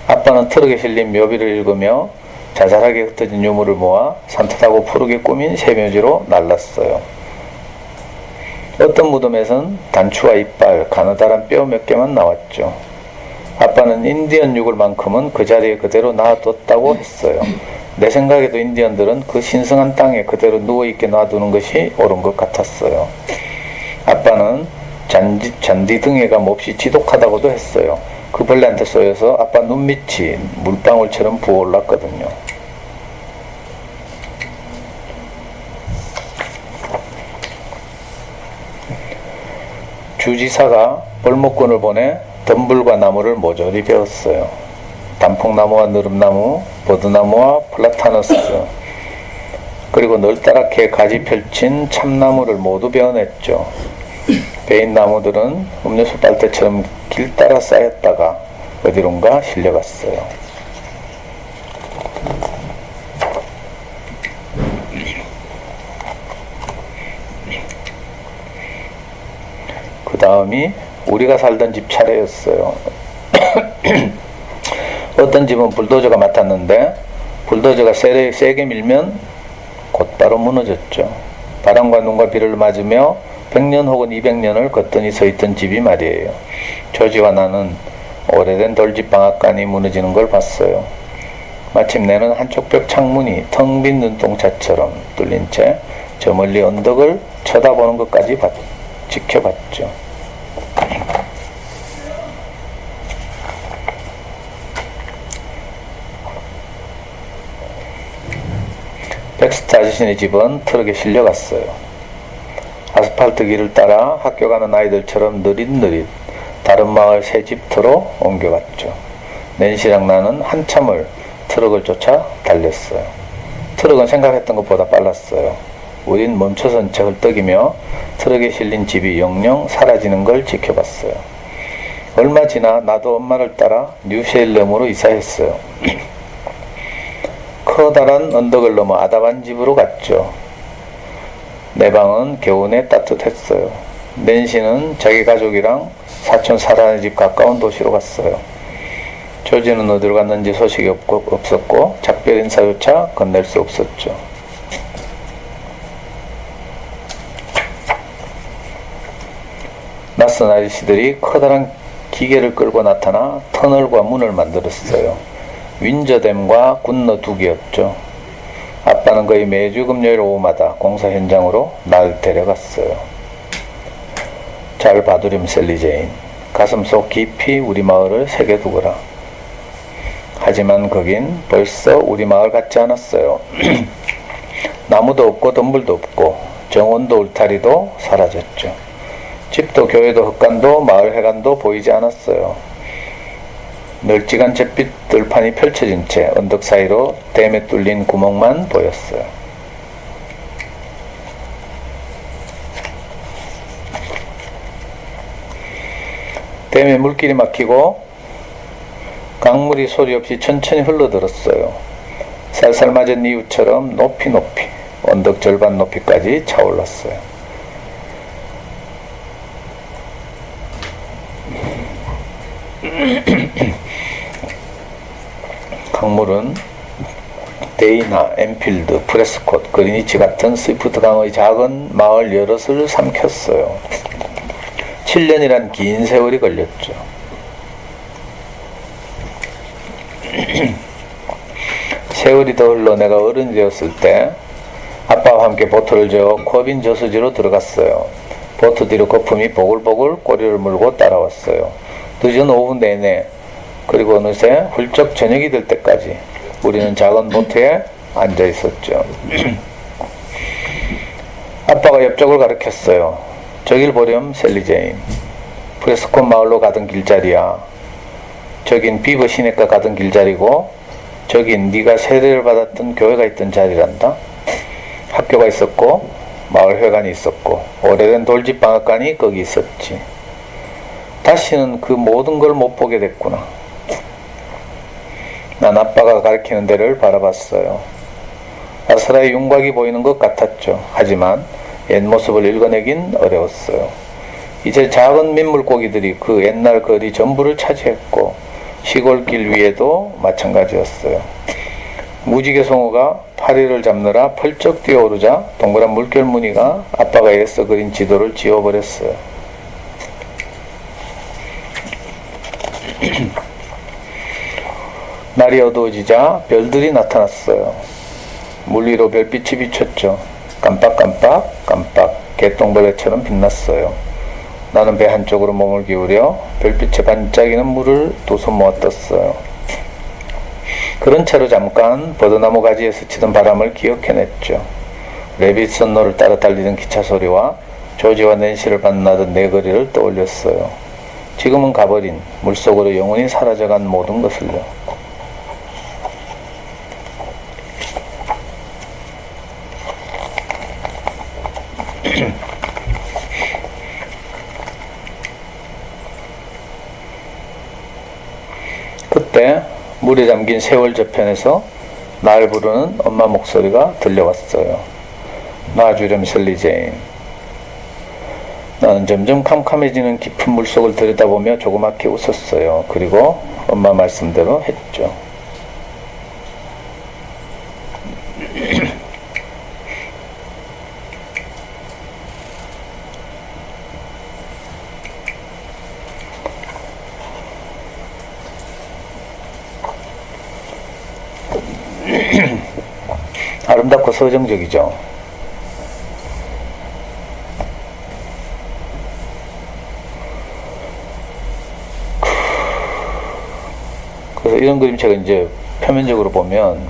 아빠는 트럭에 실린 묘비를 읽으며 자잘하게 흩어진 유물을 모아 산뜻하고 푸르게 꾸민 세묘지로 날랐어요. 어떤 무덤에선 단추와 이빨, 가느다란 뼈 몇 개만 나왔죠. 아빠는 인디언 유골만큼은 그 자리에 그대로 놔뒀다고 했어요. 내 생각에도 인디언들은 그 신성한 땅에 그대로 누워있게 놔두는 것이 옳은 것 같았어요. 아빠는 잔디 등에가 몹시 지독하다고도 했어요. 그 벌레한테 쏘여서 아빠 눈밑이 물방울처럼 부어올랐거든요. 주지사가 벌목꾼을 보내 덤불과 나무를 모조리 베었어요. 단풍나무와 느릅나무, 버드나무와 플라타너스, 그리고 널따랗게 가지 펼친 참나무를 모두 베어냈죠. 베인 나무들은 음료수 빨대처럼 길 따라 쌓였다가 어디론가 실려갔어요. 그 다음이 우리가 살던 집 차례였어요. 어떤 집은 불도저가 맡았는데 불도저가 세게 밀면 곧바로 무너졌죠. 바람과 눈과 비를 맞으며 100년 혹은 200년을 걷더니 서있던 집이 말이에요. 조지와 나는 오래된 돌집 방앗간이 무너지는 걸 봤어요. 마침내는 한쪽 벽 창문이 텅 빈 눈동자처럼 뚫린 채 저 멀리 언덕을 쳐다보는 것까지 지켜봤죠. 텍스트 아저씨네 집은 트럭에 실려갔어요. 아스팔트 길을 따라 학교 가는 아이들처럼 느릿느릿 다른 마을 새 집터로 옮겨갔죠. 낸시랑 나는 한참을 트럭을 쫓아 달렸어요. 트럭은 생각했던 것보다 빨랐어요. 우린 멈춰선 채 헐떡이며 트럭에 실린 집이 영영 사라지는 걸 지켜봤어요. 얼마 지나 나도 엄마를 따라 뉴셰일럼으로 이사했어요. 커다란 언덕을 넘어 아담한 집으로 갔죠. 내 방은 겨우내 따뜻했어요. 낸시는 자기 가족이랑 사촌 사라의 집 가까운 도시로 갔어요. 조지는 어디로 갔는지 소식이 없었고 작별 인사조차 건넬 수 없었죠. 낯선 아저씨들이 커다란 기계를 끌고 나타나 터널과 문을 만들었어요. 윈저댐과 군너 두 개였죠. 아빠는 거의 매주 금요일 오후마다 공사 현장으로 날 데려갔어요. 잘 봐두렴 셀리제인. 가슴속 깊이 우리 마을을 새겨두거라. 하지만 거긴 벌써 우리 마을 같지 않았어요. 나무도 없고 덤불도 없고 정원도 울타리도 사라졌죠. 집도 교회도 흙간도 마을 해관도 보이지 않았어요. 널찍한 잿빛 들판이 펼쳐진 채 언덕 사이로 댐에 뚫린 구멍만 보였어요. 댐에 물길이 막히고 강물이 소리 없이 천천히 흘러들었어요. 살살 맞은 이유처럼 높이 언덕 절반 높이까지 차올랐어요. 강물은 데이나, 엠필드, 프레스콧, 그리니치 같은 스위프트 강의 작은 마을 여럿을 삼켰어요. 7년이란 긴 세월이 걸렸죠. 세월이 더 흘러 내가 어른이 되었을 때 아빠와 함께 보트를 저어 코빈 저수지로 들어갔어요. 보트 뒤로 거품이 보글보글 꼬리를 물고 따라왔어요. 늦은 오후 내내 그리고 어느새 훌쩍 저녁이 될 때까지 우리는 작은 보트에 앉아 있었죠. 아빠가 옆쪽을 가리켰어요. 저길 보렴 셀리제인. 프레스콧 마을로 가던 길자리야. 저긴 비버 시내가 가던 길자리고 저긴 네가 세례를 받았던 교회가 있던 자리란다. 학교가 있었고 마을 회관이 있었고 오래된 돌집 방앗간이 거기 있었지. 다시는 그 모든 걸 못 보게 됐구나. 난 아빠가 가리키는 데를 바라봤어요. 아스라의 윤곽이 보이는 것 같았죠. 하지만 옛 모습을 읽어내긴 어려웠어요. 이제 작은 민물고기들이 그 옛날 거리 전부를 차지했고 시골길 위에도 마찬가지였어요. 무지개 송어가 파리를 잡느라 펄쩍 뛰어오르자 동그란 물결 무늬가 아빠가 애써 그린 지도를 지워버렸어요. 날이 어두워지자 별들이 나타났어요. 물 위로 별빛이 비쳤죠. 깜빡깜빡 개똥벌레처럼 빛났어요. 나는 배 한쪽으로 몸을 기울여 별빛에 반짝이는 물을 두 손 모아 떴어요. 그런 채로 잠깐 버드나무 가지에 스치던 바람을 기억해냈죠. 레빗 선로를 따라 달리던 기차 소리와 조지와 낸시를 만나던 내 거리를 떠올렸어요. 지금은 가버린 물속으로 영원히 사라져간 모든 것을요. 그때 물에 잠긴 세월 저편에서 날 부르는 엄마 목소리가 들려왔어요. 놔주렴 셀리제인. 나는 점점 캄캄해지는 깊은 물속을 들여다보며 조그맣게 웃었어요. 그리고 엄마 말씀대로 했죠. 아름답고 서정적이죠. 그래서 이런 그림책은 이제 표면적으로 보면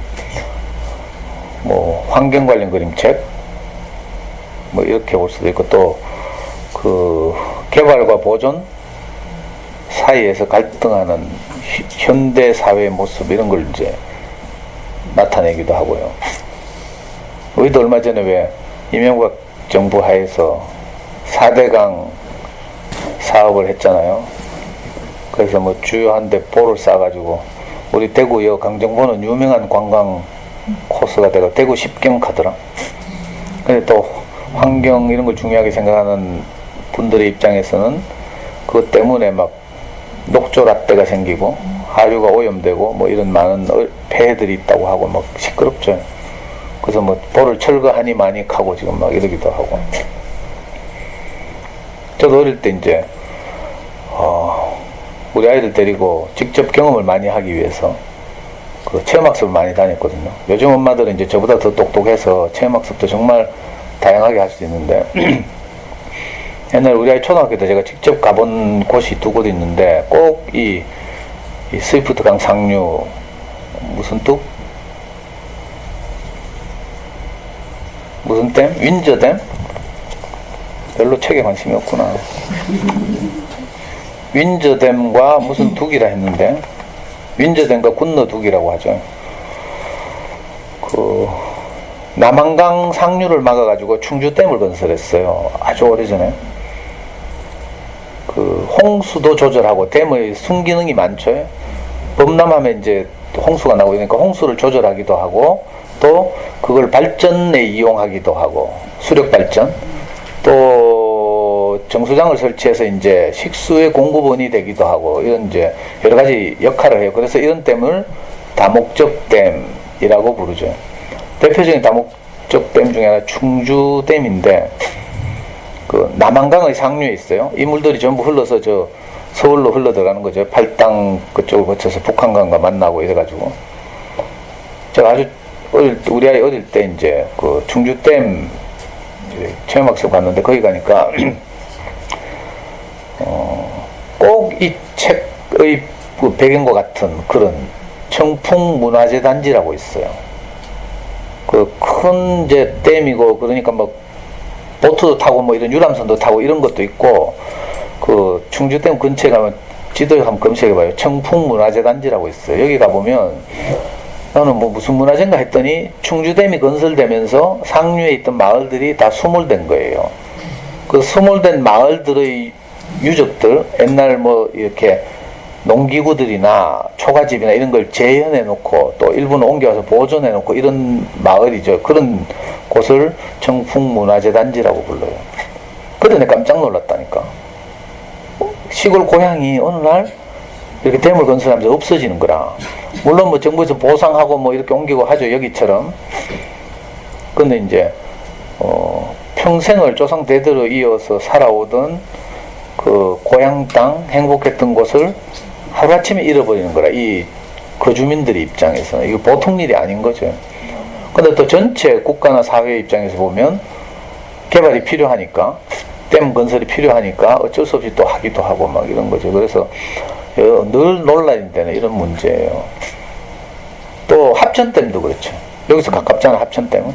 뭐 환경 관련 그림책 뭐 이렇게 볼 수도 있고 또 그 개발과 보존 사이에서 갈등하는 현대 사회의 모습 이런 걸 이제 나타내기도 하고요. 우리도 얼마 전에 왜 이명박 정부 하에서 4대강 사업을 했잖아요. 그래서 뭐 주요한 데 볼을 쌓아가지고 우리 대구역 강정보는 유명한 관광 코스가 되고 대구 10경 가더라. 근데 또 환경 이런 걸 중요하게 생각하는 분들의 입장에서는 그것 때문에 막 녹조 라떼가 생기고 하류가 오염되고 뭐 이런 많은 폐해들이 있다고 하고 막 시끄럽죠. 그래서 뭐 볼을 철거하니 많이 하고 지금 막 이러기도 하고. 저도 어릴 때 이제 우리 아이들 데리고 직접 경험을 많이 하기 위해서 그 체험학습을 많이 다녔거든요. 요즘 엄마들은 이제 저보다 더 똑똑해서 체험학습도 정말 다양하게 할 수 있는데 옛날에 우리 아이 초등학교 때 제가 직접 가본 곳이 두 곳 있는데 꼭 이 스위프트강 상류 무슨 뚝? 무슨 댐? 윈저댐? 별로 책에 관심이 없구나. 윈저댐과 무슨 둑이라 했는데 윈저댐과 군너둑이라고 하죠. 그 남한강 상류를 막아가지고 충주댐을 건설했어요. 아주 오래전에. 그 홍수도 조절하고 댐의 순기능이 많죠. 범람하면 이제 홍수가 나고 그러니까 홍수를 조절하기도 하고 또 그걸 발전에 이용하기도 하고 수력 발전 또 정수장을 설치해서 이제 식수의 공급원이 되기도 하고 이런 이제 여러 가지 역할을 해요. 그래서 이런 댐을 다목적 댐이라고 부르죠. 대표적인 다목적 댐 중에 하나 충주댐인데 그 남한강의 상류에 있어요. 이 물들이 전부 흘러서 저 서울로 흘러 들어가는 거죠. 팔당 그쪽을 거쳐서 북한강과 만나고 이래가지고 제가 아주 우리 아이 어릴 때 이제 그 충주댐 체험학습 갔는데 거기 가니까 꼭 이 책의 그 배경과 같은 그런 청풍문화재단지라고 있어요. 그 큰 이제 댐이고 그러니까 뭐 보트도 타고 뭐 이런 유람선도 타고 이런 것도 있고 그 충주댐 근처에 가면 지도에 한번 검색해봐요. 청풍문화재단지라고 있어요. 여기 가보면 나는 뭐 무슨 문화재인가 했더니 충주댐이 건설되면서 상류에 있던 마을들이 다 수몰된 거예요. 그 수몰된 마을들의 유적들 옛날 뭐 이렇게 농기구들이나 초가집이나 이런 걸 재현해 놓고 또 일부는 옮겨와서 보존해 놓고 이런 마을이죠. 그런 곳을 청풍문화재단지라고 불러요. 그때 내가 깜짝 놀랐다니까. 시골 고향이 어느 날 이렇게 댐을 건설하면서 없어지는 거라. 물론 뭐 정부에서 보상하고 뭐 이렇게 옮기고 하죠. 여기처럼. 근데 이제 평생을 조상 대대로 이어서 살아오던 그 고향 땅 행복했던 곳을 하루아침에 잃어버리는 거라. 이 거주민들의 입장에서는 이거 보통 일이 아닌 거죠. 근데 또 전체 국가나 사회 입장에서 보면 개발이 필요하니까 댐 건설이 필요하니까 어쩔 수 없이 또 하기도 하고 막 이런 거죠. 그래서 늘 논란이 되는 이런 문제예요. 또 합천댐도 그렇죠. 여기서 가깝잖아. 합천댐은.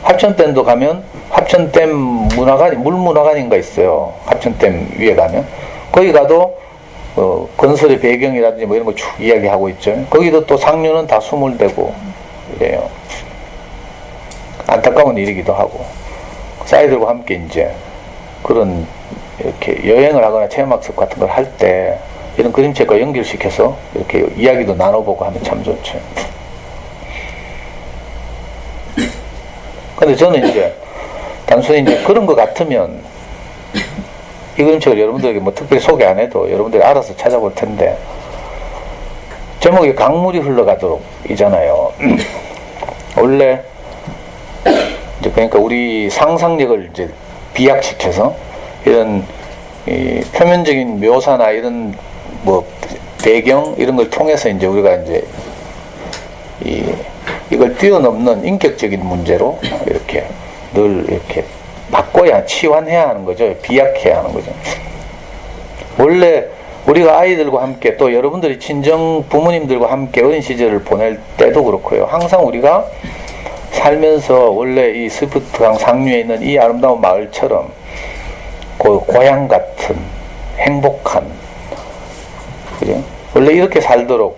합천댐도 가면 합천댐 문화관, 물문화관인가 있어요. 합천댐 위에 가면 거기 가도 건설의 배경이라든지 뭐 이런 거 쭉 이야기하고 있죠. 거기도 또 상류는 다 수몰되고 이래요. 안타까운 일이기도 하고. 아이들과 함께 이제 그런 이렇게 여행을 하거나 체험학습 같은 걸 할 때 이런 그림책과 연결시켜서 이렇게 이야기도 나눠보고 하면 참 좋죠. 근데 저는 이제 단순히 이제 그런 것 같으면 이 그림책을 여러분들에게 뭐 특별히 소개 안 해도 여러분들이 알아서 찾아볼 텐데 제목이 강물이 흘러가도록 이잖아요. 원래 이제 그러니까 우리 상상력을 이제 비약시켜서 이런 이 표면적인 묘사나 이런 뭐 배경 이런 걸 통해서 이제 우리가 이제 이걸 뛰어넘는 인격적인 문제로 이렇게 늘 이렇게 바꿔야 치환해야 하는 거죠. 비약해야 하는 거죠. 원래 우리가 아이들과 함께 또 여러분들이 친정 부모님들과 함께 어린 시절을 보낼 때도 그렇고요. 항상 우리가 살면서 원래 이 스위프트강 상류에 있는 이 아름다운 마을처럼 그 고향 같은 행복한 그죠? 원래 이렇게 살도록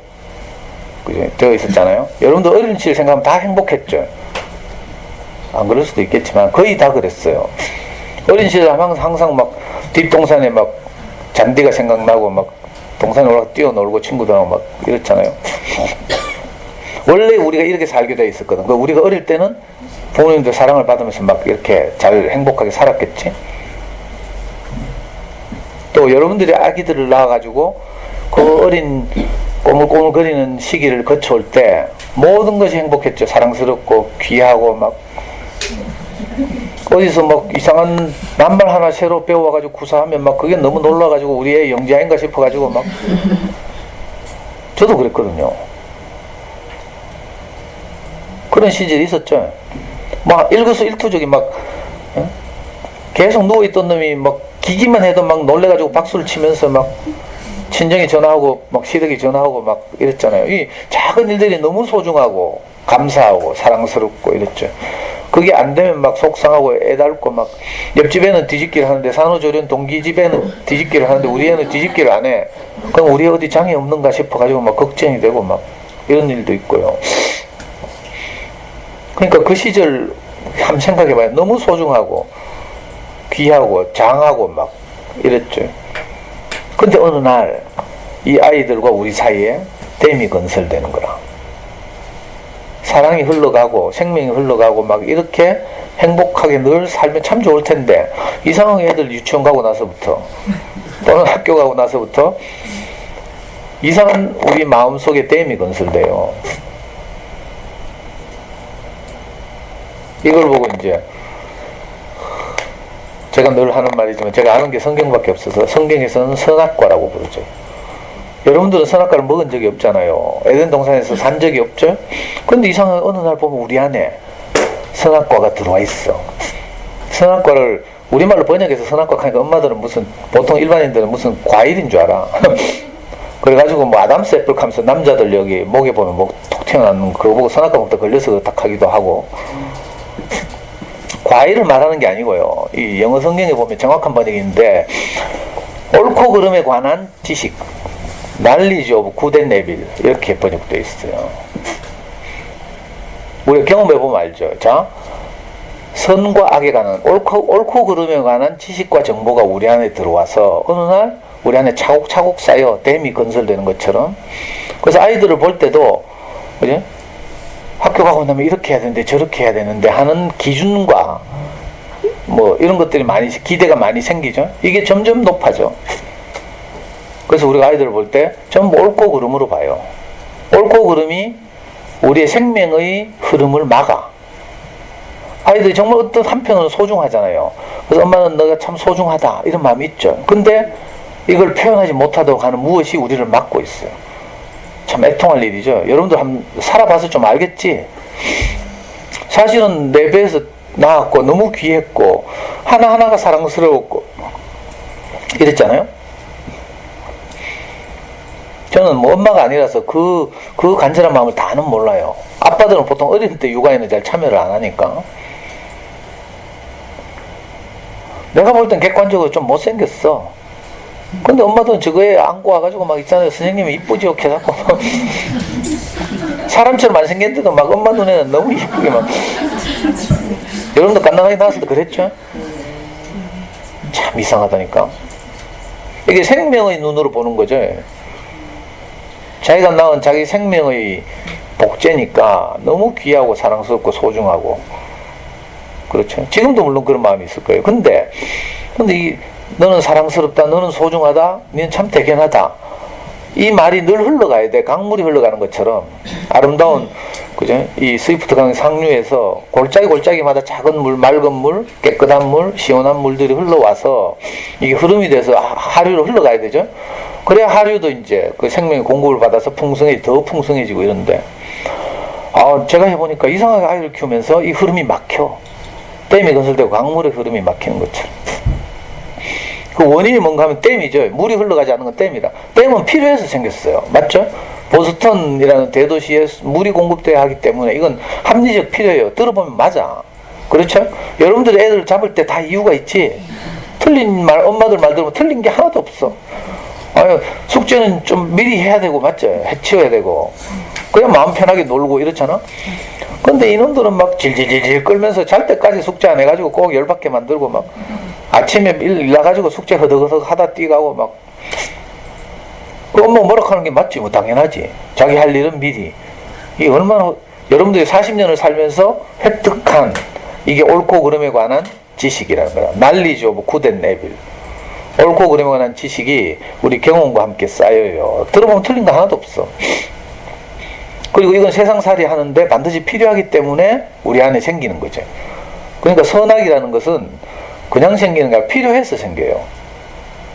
그죠? 되어 있었잖아요. 여러분도 어린 시절 생각하면 다 행복했죠. 안 그럴 수도 있겠지만 거의 다 그랬어요. 어린 시절 항상 막 뒷동산에 막 잔디가 생각나고 막 동산에 올라가 뛰어놀고 친구들하고 막 이랬잖아요. 원래 우리가 이렇게 살게 돼 있었거든. 우리가 어릴 때는 부모님들 사랑을 받으면서 막 이렇게 잘 행복하게 살았겠지. 또 여러분들이 아기들을 낳아가지고 그 어린 꼬물꼬물거리는 시기를 거쳐올 때 모든 것이 행복했죠. 사랑스럽고 귀하고 막 어디서 막 이상한 낱말 하나 새로 배워가지고 구사하면 막 그게 너무 놀라가지고 우리 애 영자인가 싶어가지고 막 저도 그랬거든요. 그런 시절이 있었죠. 막 일거수일투족이 막 계속 누워있던 놈이 막 기기만 해도 막 놀래가지고 박수를 치면서 막 친정에 전화하고 막 시댁에 전화하고 막 이랬잖아요. 이 작은 일들이 너무 소중하고 감사하고 사랑스럽고 이랬죠. 그게 안 되면 막 속상하고 애달고 막 옆집에는 뒤집기를 하는데 산후조리원 동기집에는 뒤집기를 하는데 우리 애는 뒤집기를 안 해. 그럼 우리 애 어디 장애 없는가 싶어가지고 막 걱정이 되고 막 이런 일도 있고요. 그러니까 그 시절 한번 생각해봐요. 너무 소중하고 귀하고 장하고 막 이랬죠. 근데 어느 날 이 아이들과 우리 사이에 댐이 건설되는 거라. 사랑이 흘러가고 생명이 흘러가고 막 이렇게 행복하게 늘 살면 참 좋을 텐데 이상하게 애들 유치원 가고 나서부터 또는 학교 가고 나서부터 이상한 우리 마음속에 댐이 건설돼요. 이걸 보고 이제 제가 늘 하는 말이지만 제가 아는 게 성경밖에 없어서 성경에서는 선악과라고 부르죠. 여러분들은 선악과를 먹은 적이 없잖아요. 에덴 동산에서 산 적이 없죠. 근데 이상하게 어느 날 보면 우리 안에 선악과가 들어와 있어. 선악과를 우리말로 번역해서 선악과 하니까 엄마들은 무슨 보통 일반인들은 무슨 과일인 줄 알아. 그래가지고 뭐 아담스 애플 하면서 남자들 여기 목에 보면 목 톡 튀어나오는 그거 보고 선악과 먹다 걸려서 딱 하기도 하고. 과일을 말하는 게 아니고요. 이 영어 성경에 보면 정확한 번역이 있는데 옳고 그름에 관한 지식, knowledge of good and evil 이렇게 번역되어 있어요. 우리가 경험해 보면 알죠. 자, 선과 악에 관한 옳고 그름에 관한 지식과 정보가 우리 안에 들어와서 어느 날 우리 안에 차곡차곡 쌓여 댐이 건설되는 것처럼. 그래서 아이들을 볼 때도 그죠? 학교 가고 나면 이렇게 해야 되는데 저렇게 해야 되는데 하는 기준과 뭐 이런 것들이 많이 기대가 많이 생기죠. 이게 점점 높아져. 그래서 우리가 아이들을 볼 때 전부 옳고 그름으로 봐요. 옳고 그름이 우리의 생명의 흐름을 막아. 아이들이 정말 어떤 한편으로 소중하잖아요. 그래서 엄마는 너가 참 소중하다 이런 마음이 있죠. 근데 이걸 표현하지 못하도록 하는 무엇이 우리를 막고 있어요. 참 애통할 일이죠. 여러분들 한번 살아봐서 좀 알겠지? 사실은 내 배에서 나왔고 너무 귀했고 하나하나가 사랑스러웠고 이랬잖아요. 저는 뭐 엄마가 아니라서 그 간절한 마음을 다는 몰라요. 아빠들은 보통 어릴 때 육아에는 잘 참여를 안 하니까. 내가 볼 땐 객관적으로 좀 못생겼어. 근데 엄마들은 저거에 안고 와가지고 막 있잖아요. 선생님이 이쁘지 이렇게 해갖고 사람처럼 안 생겼는데도 막 엄마 눈에는 너무 이쁘게 막. 여러분도 깐난하게 나왔을 때 그랬죠? 참 이상하다니까. 이게 생명의 눈으로 보는 거죠. 자기가 낳은 자기 생명의 복제니까 너무 귀하고 사랑스럽고 소중하고 그렇죠. 지금도 물론 그런 마음이 있을 거예요. 근데 너는 사랑스럽다, 너는 소중하다, 너는 참 대견하다. 이 말이 늘 흘러가야 돼. 강물이 흘러가는 것처럼 아름다운 그죠? 이 스위프트 강의 상류에서 골짜기마다 작은 물, 맑은 물, 깨끗한 물, 시원한 물들이 흘러와서 이게 흐름이 돼서 하류로 흘러가야 되죠. 그래야 하류도 이제 그 생명의 공급을 받아서 더 풍성해지고 이런데 제가 해보니까 이상하게 아이를 키우면서 이 흐름이 막혀. 댐이 건설되고 강물의 흐름이 막히는 것처럼. 그 원인이 뭔가 하면 댐이죠. 물이 흘러가지 않는 건 댐이다. 댐은 필요해서 생겼어요. 맞죠? 보스턴이라는 대도시에 물이 공급돼야 하기 때문에 이건 합리적 필요예요. 들어보면 맞아. 그렇죠? 여러분들이 애들 잡을 때 다 이유가 있지. 틀린 말, 엄마들 말 들으면 틀린 게 하나도 없어. 아유, 숙제는 좀 미리 해야 되고, 맞죠? 해치워야 되고. 그냥 마음 편하게 놀고 이렇잖아? 근데 이놈들은 막 질질질질 끌면서 잘 때까지 숙제 안 해가지고 꼭 열받게 만들고 막 아침에 일 나가지고 숙제 허덕허덕 하다 뛰가고 막 그 엄마 뭐라 하는 게 맞지? 뭐 당연하지. 자기 할 일은 미리. 이게 얼마나 여러분들이 40년을 살면서 획득한 이게 옳고 그름에 관한 지식이라는 거야. 난리죠. 뭐 구덴 네빌. 옳고 그름에 관한 지식이 우리 경험과 함께 쌓여요. 들어보면 틀린 거 하나도 없어. 그리고 이건 세상살이 하는데 반드시 필요하기 때문에 우리 안에 생기는 거죠. 그러니까 선악이라는 것은 그냥 생기는 게 아니라 필요해서 생겨요.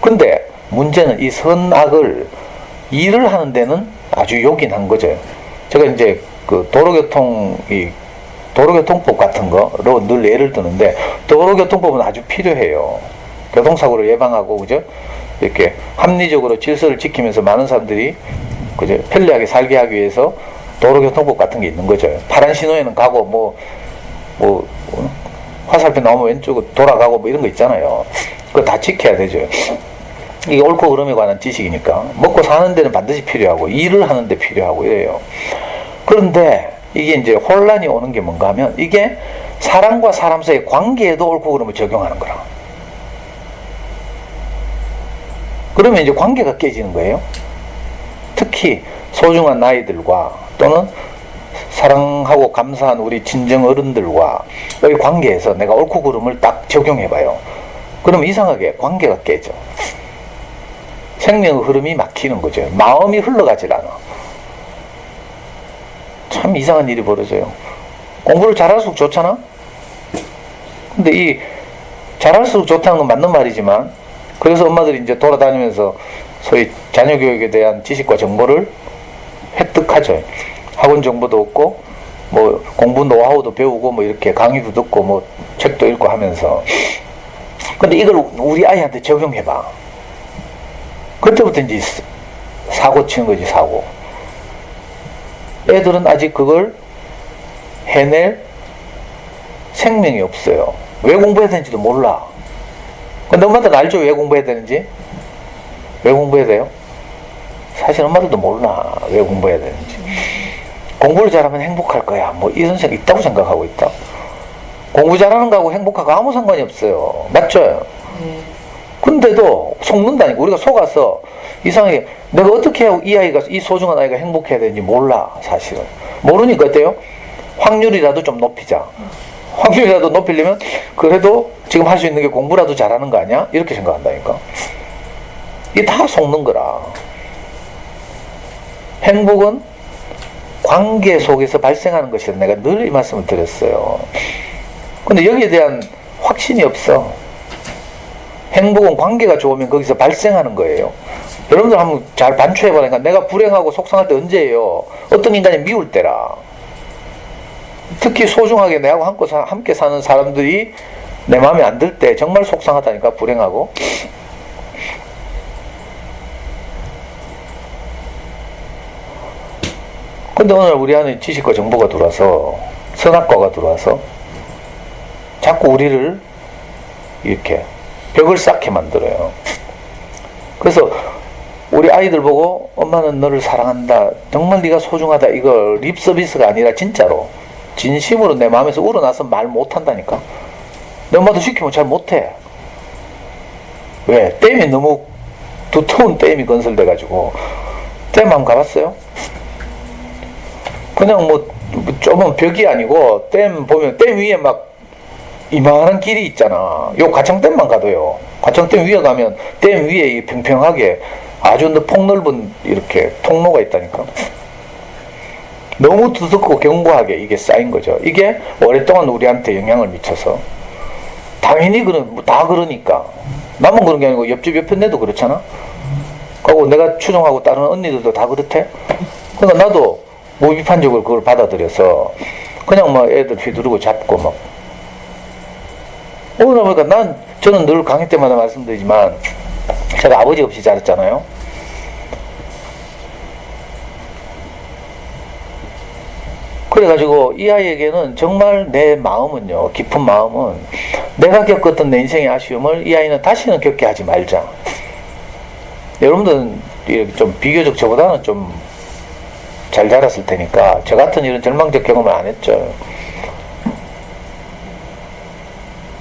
근데 문제는 이 선악을 일을 하는 데는 아주 요긴한 거죠. 제가 이제 그 도로교통법 같은 거로 늘 예를 드는데, 도로교통법은 아주 필요해요. 교통사고를 예방하고, 그죠? 이렇게 합리적으로 질서를 지키면서 많은 사람들이, 그죠? 편리하게 살게 하기 위해서 도로교통법 같은 게 있는 거죠. 파란 신호에는 가고, 화살표 나오면 왼쪽으로 돌아가고, 뭐 이런 거 있잖아요. 그거 다 지켜야 되죠. 이게 옳고 그름에 관한 지식이니까. 먹고 사는 데는 반드시 필요하고, 일을 하는 데 필요하고, 이래요. 그런데, 이게 이제 혼란이 오는 게 뭔가 하면, 이게 사람과 사람 사이의 관계에도 옳고 그름을 적용하는 거라. 그러면 이제 관계가 깨지는 거예요. 특히 소중한 아이들과 또는 사랑하고 감사한 우리 친정 어른들과의 관계에서 내가 옳고 그름을 딱 적용해봐요. 그러면 이상하게 관계가 깨져. 생명의 흐름이 막히는 거죠. 마음이 흘러가질 않아. 참 이상한 일이 벌어져요. 공부를 잘할수록 좋잖아? 근데 이 잘할수록 좋다는 건 맞는 말이지만, 그래서 엄마들이 이제 돌아다니면서 소위 자녀 교육에 대한 지식과 정보를 획득하죠. 학원 정보도 얻고, 뭐 공부 노하우도 배우고, 뭐 이렇게 강의도 듣고, 뭐 책도 읽고 하면서. 근데 이걸 우리 아이한테 적용해봐. 그때부터 이제 사고 치는 거지, 사고. 애들은 아직 그걸 해낼 생명이 없어요. 왜 공부해야 되는지도 몰라. 근데 엄마들은 알죠? 왜 공부해야 되는지? 왜 공부해야 돼요? 사실 엄마들도 몰라. 왜 공부해야 되는지. 공부를 잘하면 행복할 거야. 뭐 이런 생각 있다고 생각하고 있다. 공부 잘하는 거하고 행복하고 아무 상관이 없어요. 맞죠? 근데도 속는다니까. 우리가 속아서 이상하게 내가 어떻게 하고 이 아이가, 이 소중한 아이가 행복해야 되는지 몰라. 사실은 모르니까 어때요? 확률이라도 좀 높이자. 확률이라도 높이려면 그래도 지금 할 수 있는 게 공부라도 잘하는 거 아니야? 이렇게 생각한다니까. 이게 다 속는 거라. 행복은 관계 속에서 발생하는 것이라 내가 늘 이 말씀을 드렸어요. 근데 여기에 대한 확신이 없어. 행복은 관계가 좋으면 거기서 발생하는 거예요. 여러분들 한번 잘 반추해보니까 내가 불행하고 속상할 때 언제예요? 어떤 인간이 미울 때라. 특히 소중하게 내하고 함께 사는 사람들이 내 마음에 안 들 때 정말 속상하다니까. 불행하고. 근데 오늘 우리 안에 지식과 정보가 들어와서, 선악과가 들어와서 자꾸 우리를 이렇게 벽을 쌓게 만들어요. 그래서 우리 아이들 보고 엄마는 너를 사랑한다, 정말 네가 소중하다, 이거 립 서비스가 아니라 진짜로 진심으로 내 마음에서 우러나서 말 못한다니까. 내 엄마도 시키면 잘 못해. 왜? 댐이 너무 두터운 댐이 건설돼가지고. 댐 한번 가봤어요? 그냥 뭐 좁은 벽이 아니고 댐 보면 댐 위에 막 이만한 길이 있잖아. 요 가청댐만 가도요. 가청댐 위에 가면 댐 위에 평평하게 아주 폭넓은 이렇게 통로가 있다니까. 너무 두껍고 견고하게 이게 쌓인 거죠. 이게 오랫동안 우리한테 영향을 미쳐서. 당연히 다 그러니까. 나만 그런 게 아니고 옆집 옆에 내도 그렇잖아. 그리고 내가 추종하고 다른 언니들도 다 그렇대. 그러니까 나도 무비판적으로 그걸 받아들여서 그냥 막 애들 휘두르고 잡고 막. 오늘 보니까 저는 늘 강의 때마다 말씀드리지만 제가 아버지 없이 자랐잖아요. 그래가지고 이 아이에게는 정말 내 마음은요, 깊은 마음은 내가 겪었던 내 인생의 아쉬움을 이 아이는 다시는 겪게 하지 말자. 여러분들은 이렇게 좀 비교적 저보다는 좀 잘 자랐을 테니까 저 같은 이런 절망적 경험을 안 했죠.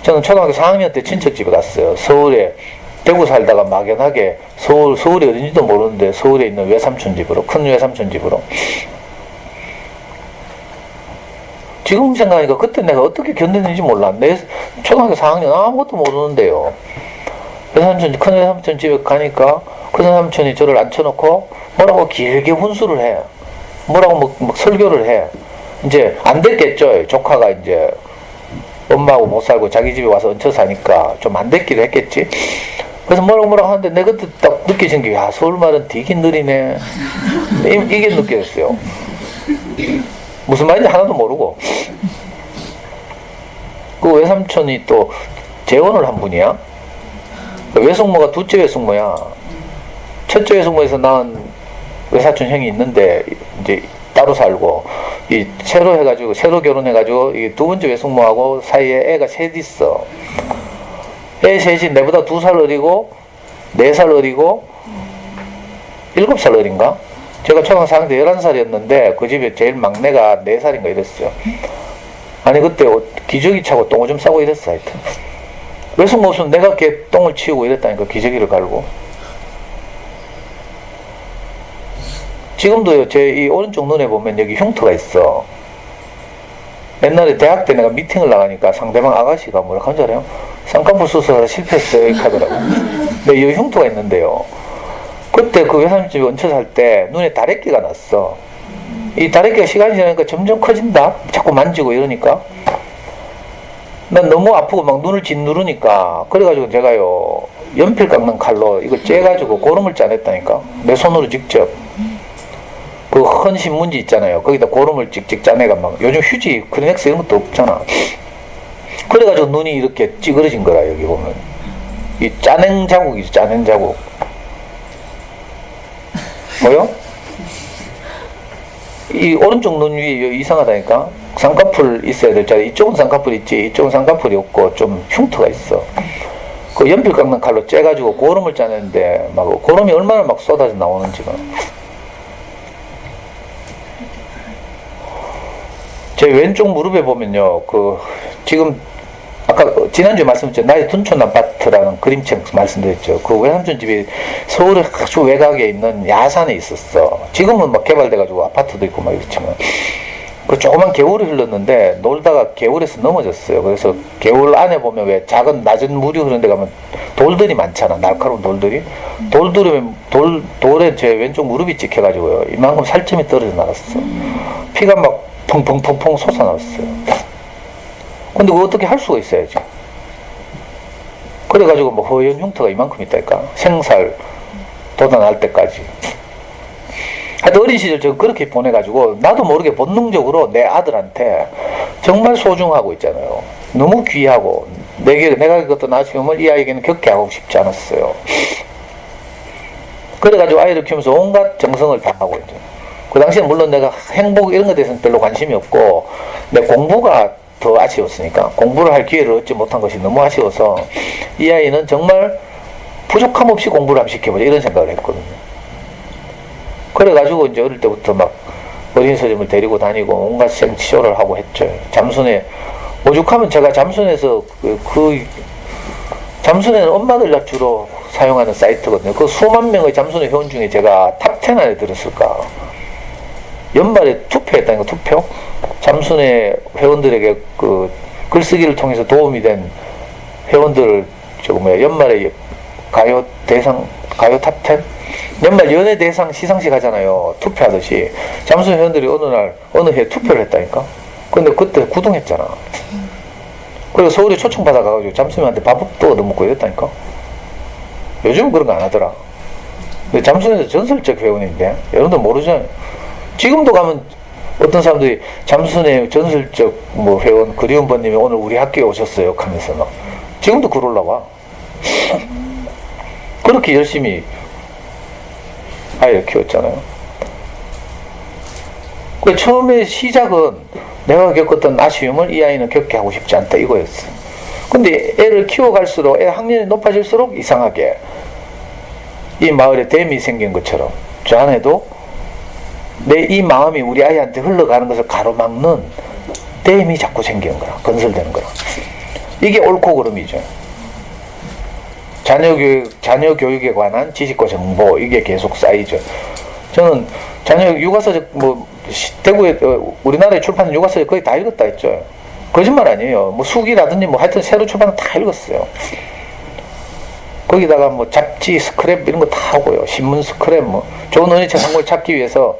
저는 초등학교 4학년 때 친척집에 갔어요. 서울에 대구 살다가 막연하게 서울이 어딘지도 모르는데 서울에 있는 외삼촌 집으로, 큰 외삼촌 집으로. 지금 생각하니까 그때 내가 어떻게 견뎠는지 몰라. 내 초등학교 4학년 아무것도 모르는데요. 큰 외삼촌 집에 가니까 큰 외삼촌이 저를 앉혀놓고 뭐라고 길게 훈수를 해. 뭐라고 막 설교를 해. 이제 안 됐겠죠. 조카가 이제 엄마하고 못 살고 자기 집에 와서 얹혀 사니까 좀 안 됐기도 했겠지. 그래서 뭐라고 하는데 내가 그때 딱 느껴진 게, 야, 서울말은 되게 느리네. 이게 느껴졌어요. 무슨 말인지 하나도 모르고. 그 외삼촌이 또 재혼을 한 분이야. 외숙모가 둘째 외숙모야. 첫째 외숙모에서 낳은 외사촌 형이 있는데 이제 따로 살고, 이 새로 결혼해가지고 이 두 번째 외숙모하고 사이에 애가 셋 있어. 애 셋이 내보다 2살 어리고 4살 어리고 7살 어린가? 제가 초등학교 4학년 때 11살이었는데 그 집에 제일 막내가 4살인가 이랬어요. 아니 그때 기저귀 차고 똥 오줌 싸고 이랬어. 하여튼 외숙모 없으면 내가 걔 똥을 치우고 이랬다니까. 기저귀를 갈고. 지금도요, 제 이 오른쪽 눈에 보면 여기 흉터가 있어. 옛날에 대학 때 내가 미팅을 나가니까 상대방 아가씨가 뭐라고 한 줄 알아요? 쌍꺼풀 수술하다 실패했어요. 이렇게 하더라고. 근데 여기 흉터가 있는데요. 그때 그 외삼집에 얹혀 살 때 눈에 다래끼가 났어. 이 다래끼가 시간이 지나니까 점점 커진다? 자꾸 만지고 이러니까. 난 너무 아프고 막 눈을 짓누르니까. 그래가지고 제가요, 연필 깎는 칼로 이걸 째가지고 고름을 짜냈다니까. 내 손으로 직접. 그 헌 신문지 있잖아요. 거기다 고름을 찍찍 짜내가 막, 요즘 휴지, 크리넥스 이런 것도 없잖아. 그래가지고 눈이 이렇게 찌그러진 거라, 여기 보면. 이 짜낸 자국이죠, 짜낸 자국. 뭐요? 이 오른쪽 눈 위에 이상하다니까? 쌍꺼풀 있어야 될 자리, 이쪽은 쌍꺼풀 있지, 이쪽은 쌍꺼풀이 없고 좀 흉터가 있어. 그 연필 깎는 칼로 째가지고 고름을 짜내는데, 막 고름이 얼마나 막 쏟아져 나오는지가. 제 왼쪽 무릎에 보면요, 지금, 아까 지난주에 말씀드렸죠. 나의 둔촌 아파트라는 그림책 말씀드렸죠. 그 외삼촌 집이 서울의 아주 외곽에 있는 야산에 있었어. 지금은 막 개발돼가지고 아파트도 있고 막 이렇지만. 그 조그만 개울이 흘렀는데, 놀다가 개울에서 넘어졌어요. 그래서 개울 안에 보면 왜 작은 낮은 물이 흐르는 데 가면 돌들이 많잖아. 날카로운 돌들이. 돌에 제 왼쪽 무릎이 찍혀가지고요. 이만큼 살점이 떨어져 나갔어. 피가 막 펑펑펑펑 솟아났어요. 근데 그거 어떻게 할 수가 있어야지. 그래가지고 뭐 허연 흉터가 이만큼 있다니까. 생살 돋아날 때까지. 하여튼 어린 시절 저 그렇게 보내가지고 나도 모르게 본능적으로 내 아들한테 정말 소중하고 있잖아요. 너무 귀하고 내가 그것도 아쉬움을 이 아이에게는 겪게 하고 싶지 않았어요. 그래가지고 아이를 키우면서 온갖 정성을 다하고 있죠. 그 당시에 물론 내가 행복 이런 것에 대해서는 별로 관심이 없고 내 공부가 더 아쉬웠으니까, 공부를 할 기회를 얻지 못한 것이 너무 아쉬워서 이 아이는 정말 부족함 없이 공부를 한번 시켜보자 이런 생각을 했거든요. 그래가지고 이제 어릴 때부터 막 어린 서점을 데리고 다니고 온갖 생치료를 하고 했죠. 잠순에 오죽하면 제가 잠순에서 잠순에는 엄마들 주로 사용하는 사이트거든요. 그 수만 명의 잠순의 회원 중에 제가 탑10 안에 들었을까. 연말에 투표했다니까. 투표. 잠순의 회원들에게 그 글쓰기를 통해서 도움이 된 회원들을 연말에 가요 탑10? 연말 연예 대상 시상식 하잖아요. 투표하듯이. 잠순 회원들이 어느 해 투표를 했다니까. 근데 그때 구동했잖아. 그래서 서울에 초청받아 가가지고 잠순이한테 밥도 얻어먹고 이랬다니까. 요즘은 그런 거 안 하더라. 근데 잠순에서 전설적 회원인데, 여러분들 모르잖아요. 지금도 가면 어떤 사람들이 잠순의 전설적 회원 그리운번님이 오늘 우리 학교에 오셨어요 하면서 막 지금도 글 올라와. 그렇게 열심히 아이를 키웠잖아요. 그 처음에 시작은 내가 겪었던 아쉬움을 이 아이는 겪게 하고 싶지 않다 이거였어. 근데 애를 키워갈수록 애 학년이 높아질수록 이상하게 이 마을에 댐이 생긴 것처럼 저 안에도 내 이 마음이 우리 아이한테 흘러가는 것을 가로막는 댐이 자꾸 생기는 거라, 건설되는 거라. 이게 옳고 그름이죠. 자녀 교육에 관한 지식과 정보, 이게 계속 쌓이죠. 저는 자녀 육아서, 대구에, 우리나라에 출판한 육아서 거의 다 읽었다 했죠. 거짓말 아니에요. 뭐 수기라든지 하여튼 새로 출판은 다 읽었어요. 거기다가 잡지 스크랩 이런 거 다 하고요. 신문 스크랩 좋은 언어책 한 권 찾기 위해서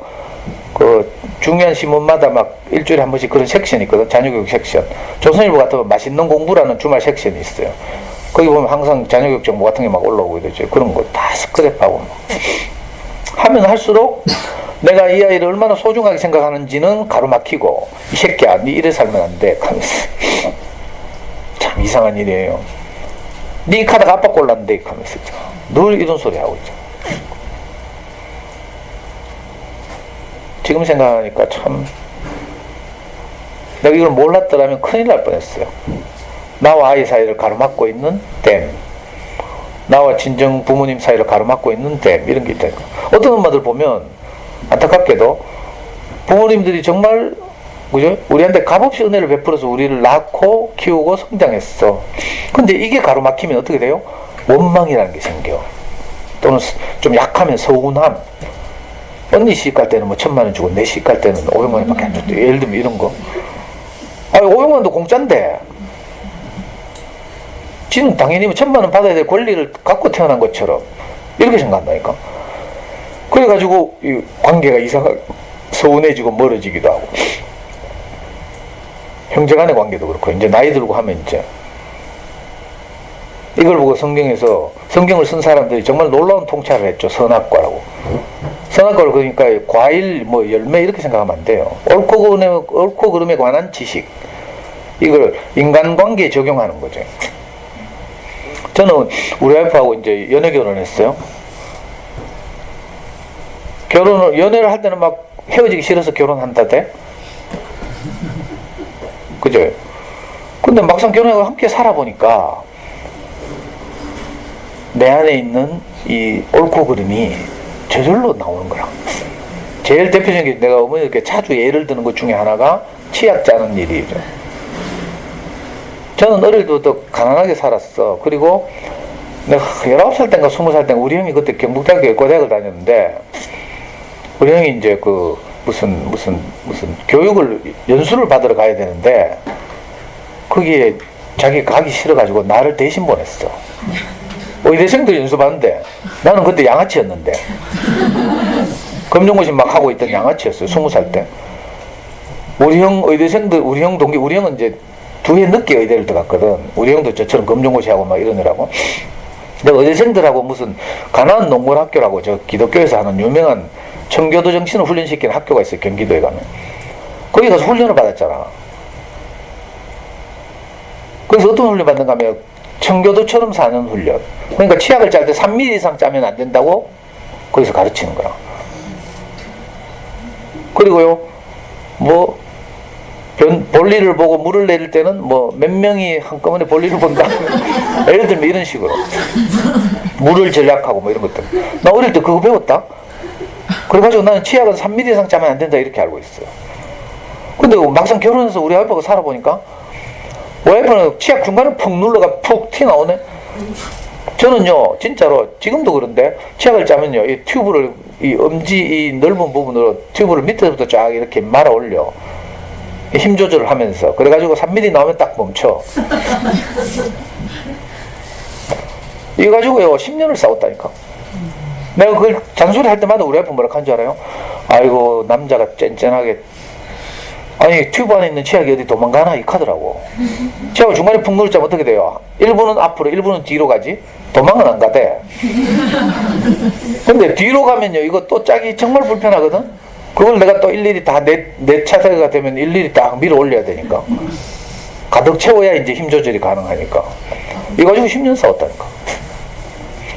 그 중요한 신문마다 일주일에 한 번씩 그런 섹션이 있거든. 자녀교육 섹션. 조선일보 같은 맛있는 공부라는 주말 섹션이 있어요. 거기 보면 항상 자녀교육 정보 같은 게 올라오고 이러죠. 그런 거 다 스크랩하고 하면 할수록 내가 이 아이를 얼마나 소중하게 생각하는지는 가로막히고, 이 새끼야 니 이래 살면 안 돼 하면서 참 이상한 일이에요. 니 카드가 아빠 골랐는데 하면서 늘 이런 소리 하고 있죠. 지금 생각하니까 참 내가 이걸 몰랐더라면 큰일 날 뻔했어요. 나와 아이 사이를 가로막고 있는 댐, 나와 친정 부모님 사이를 가로막고 있는 댐, 이런 게 있다니까. 어떤 엄마들 보면 안타깝게도 부모님들이 정말 그죠? 우리한테 값없이 은혜를 베풀어서 우리를 낳고 키우고 성장했어. 근데 이게 가로막히면 어떻게 돼요? 원망이라는 게 생겨. 또는 좀 약하면 서운함. 언니 시집 갈 때는 1,000만 원 주고 내 시집 갈 때는 500만 원밖에 안 줬대. 예를 들면 이런 거. 아니 500만 원도 공짜인데 지는 당연히 1,000만 원 받아야 될 권리를 갖고 태어난 것처럼 이렇게 생각한다니까. 그래가지고 이 관계가 이상하게 서운해지고 멀어지기도 하고, 형제간의 관계도 그렇고, 이제 나이 들고 하면 이제 이걸 보고 성경에서 성경을 쓴 사람들이 정말 놀라운 통찰을 했죠. 선악과라고. 선악과를 그러니까 과일, 열매 이렇게 생각하면 안 돼요. 옳고 그름에 관한 지식, 이걸 인간관계에 적용하는 거죠. 저는 우리 와이프하고 이제 연애 결혼했어요. 연애를 할 때는 헤어지기 싫어서 결혼한다대? 그죠? 근데 막상 결혼하고 함께 살아보니까 내 안에 있는 이 옳고 그름이 저절로 나오는 거야. 제일 대표적인 게 내가 어머니 이렇게 자주 예를 드는 것 중에 하나가 치약 짜는 일이죠. 저는 어릴 때부터 가난하게 살았어. 그리고 내가 19살 땐가 20살 땐가 우리 형이 그때 경북대학교 의과대학을 다녔는데, 우리 형이 이제 무슨 교육을, 연수를 받으러 가야 되는데, 거기에 자기 가기 싫어가지고 나를 대신 보냈어. 의대생들 연수 받는데, 나는 그때 양아치였는데, 검정고시 막 하고 있던 양아치였어요. 20살 때. 우리 형 의대생들, 우리 형 동기, 우리 형은 이제 2해 늦게 의대를 들어갔거든. 우리 형도 저처럼 검정고시 하고 막 이러느라고. 근데 의대생들하고 무슨 가나안 농군학교라고 저 기독교에서 하는 유명한 청교도 정신을 훈련시키는 학교가 있어요. 경기도에 가면. 거기 가서 훈련을 받았잖아. 그래서 어떤 훈련 받는가 하면 청교도처럼 사는 훈련. 그러니까 치약을 짤 때 3mm 이상 짜면 안 된다고 거기서 가르치는 거야. 그리고요, 볼일을 보고 물을 내릴 때는 몇 명이 한꺼번에 볼일을 본다. 예를 들면 이런 식으로. 물을 전략하고 이런 것들. 나 어릴 때 그거 배웠다? 그래가지고 나는 치약은 3mm 이상 짜면 안 된다 이렇게 알고 있어요. 근데 막상 결혼해서 우리 와이프하고 살아보니까 와이프는 치약 중간에 푹 눌러가 푹 튀어나오네. 저는요 진짜로 지금도 그런데 치약을 짜면요 이 튜브를 이 엄지 이 넓은 부분으로 튜브를 밑에부터 쫙 이렇게 말아 올려. 힘 조절을 하면서. 그래가지고 3mm 나오면 딱 멈춰. 이거 가지고요 10년을 싸웠다니까. 내가 그걸 잔소리 할 때마다 우리 와이프 뭐라 하는 줄 알아요? 아이고 남자가 쨘쨘하게, 아니 튜브 안에 있는 치약이 어디 도망가나 이 카더라고. 치약을 중간에 푹 누르자면 어떻게 돼요? 1분은 앞으로 1분은 뒤로 가지 도망은 안 가대. 근데 뒤로 가면요 이거 또 짜기 정말 불편하거든. 그걸 내가 또 일일이 다 내 차례가 되면 일일이 딱 밀어 올려야 되니까. 가득 채워야 이제 힘 조절이 가능하니까. 이거 가지고 10년 싸웠다니까.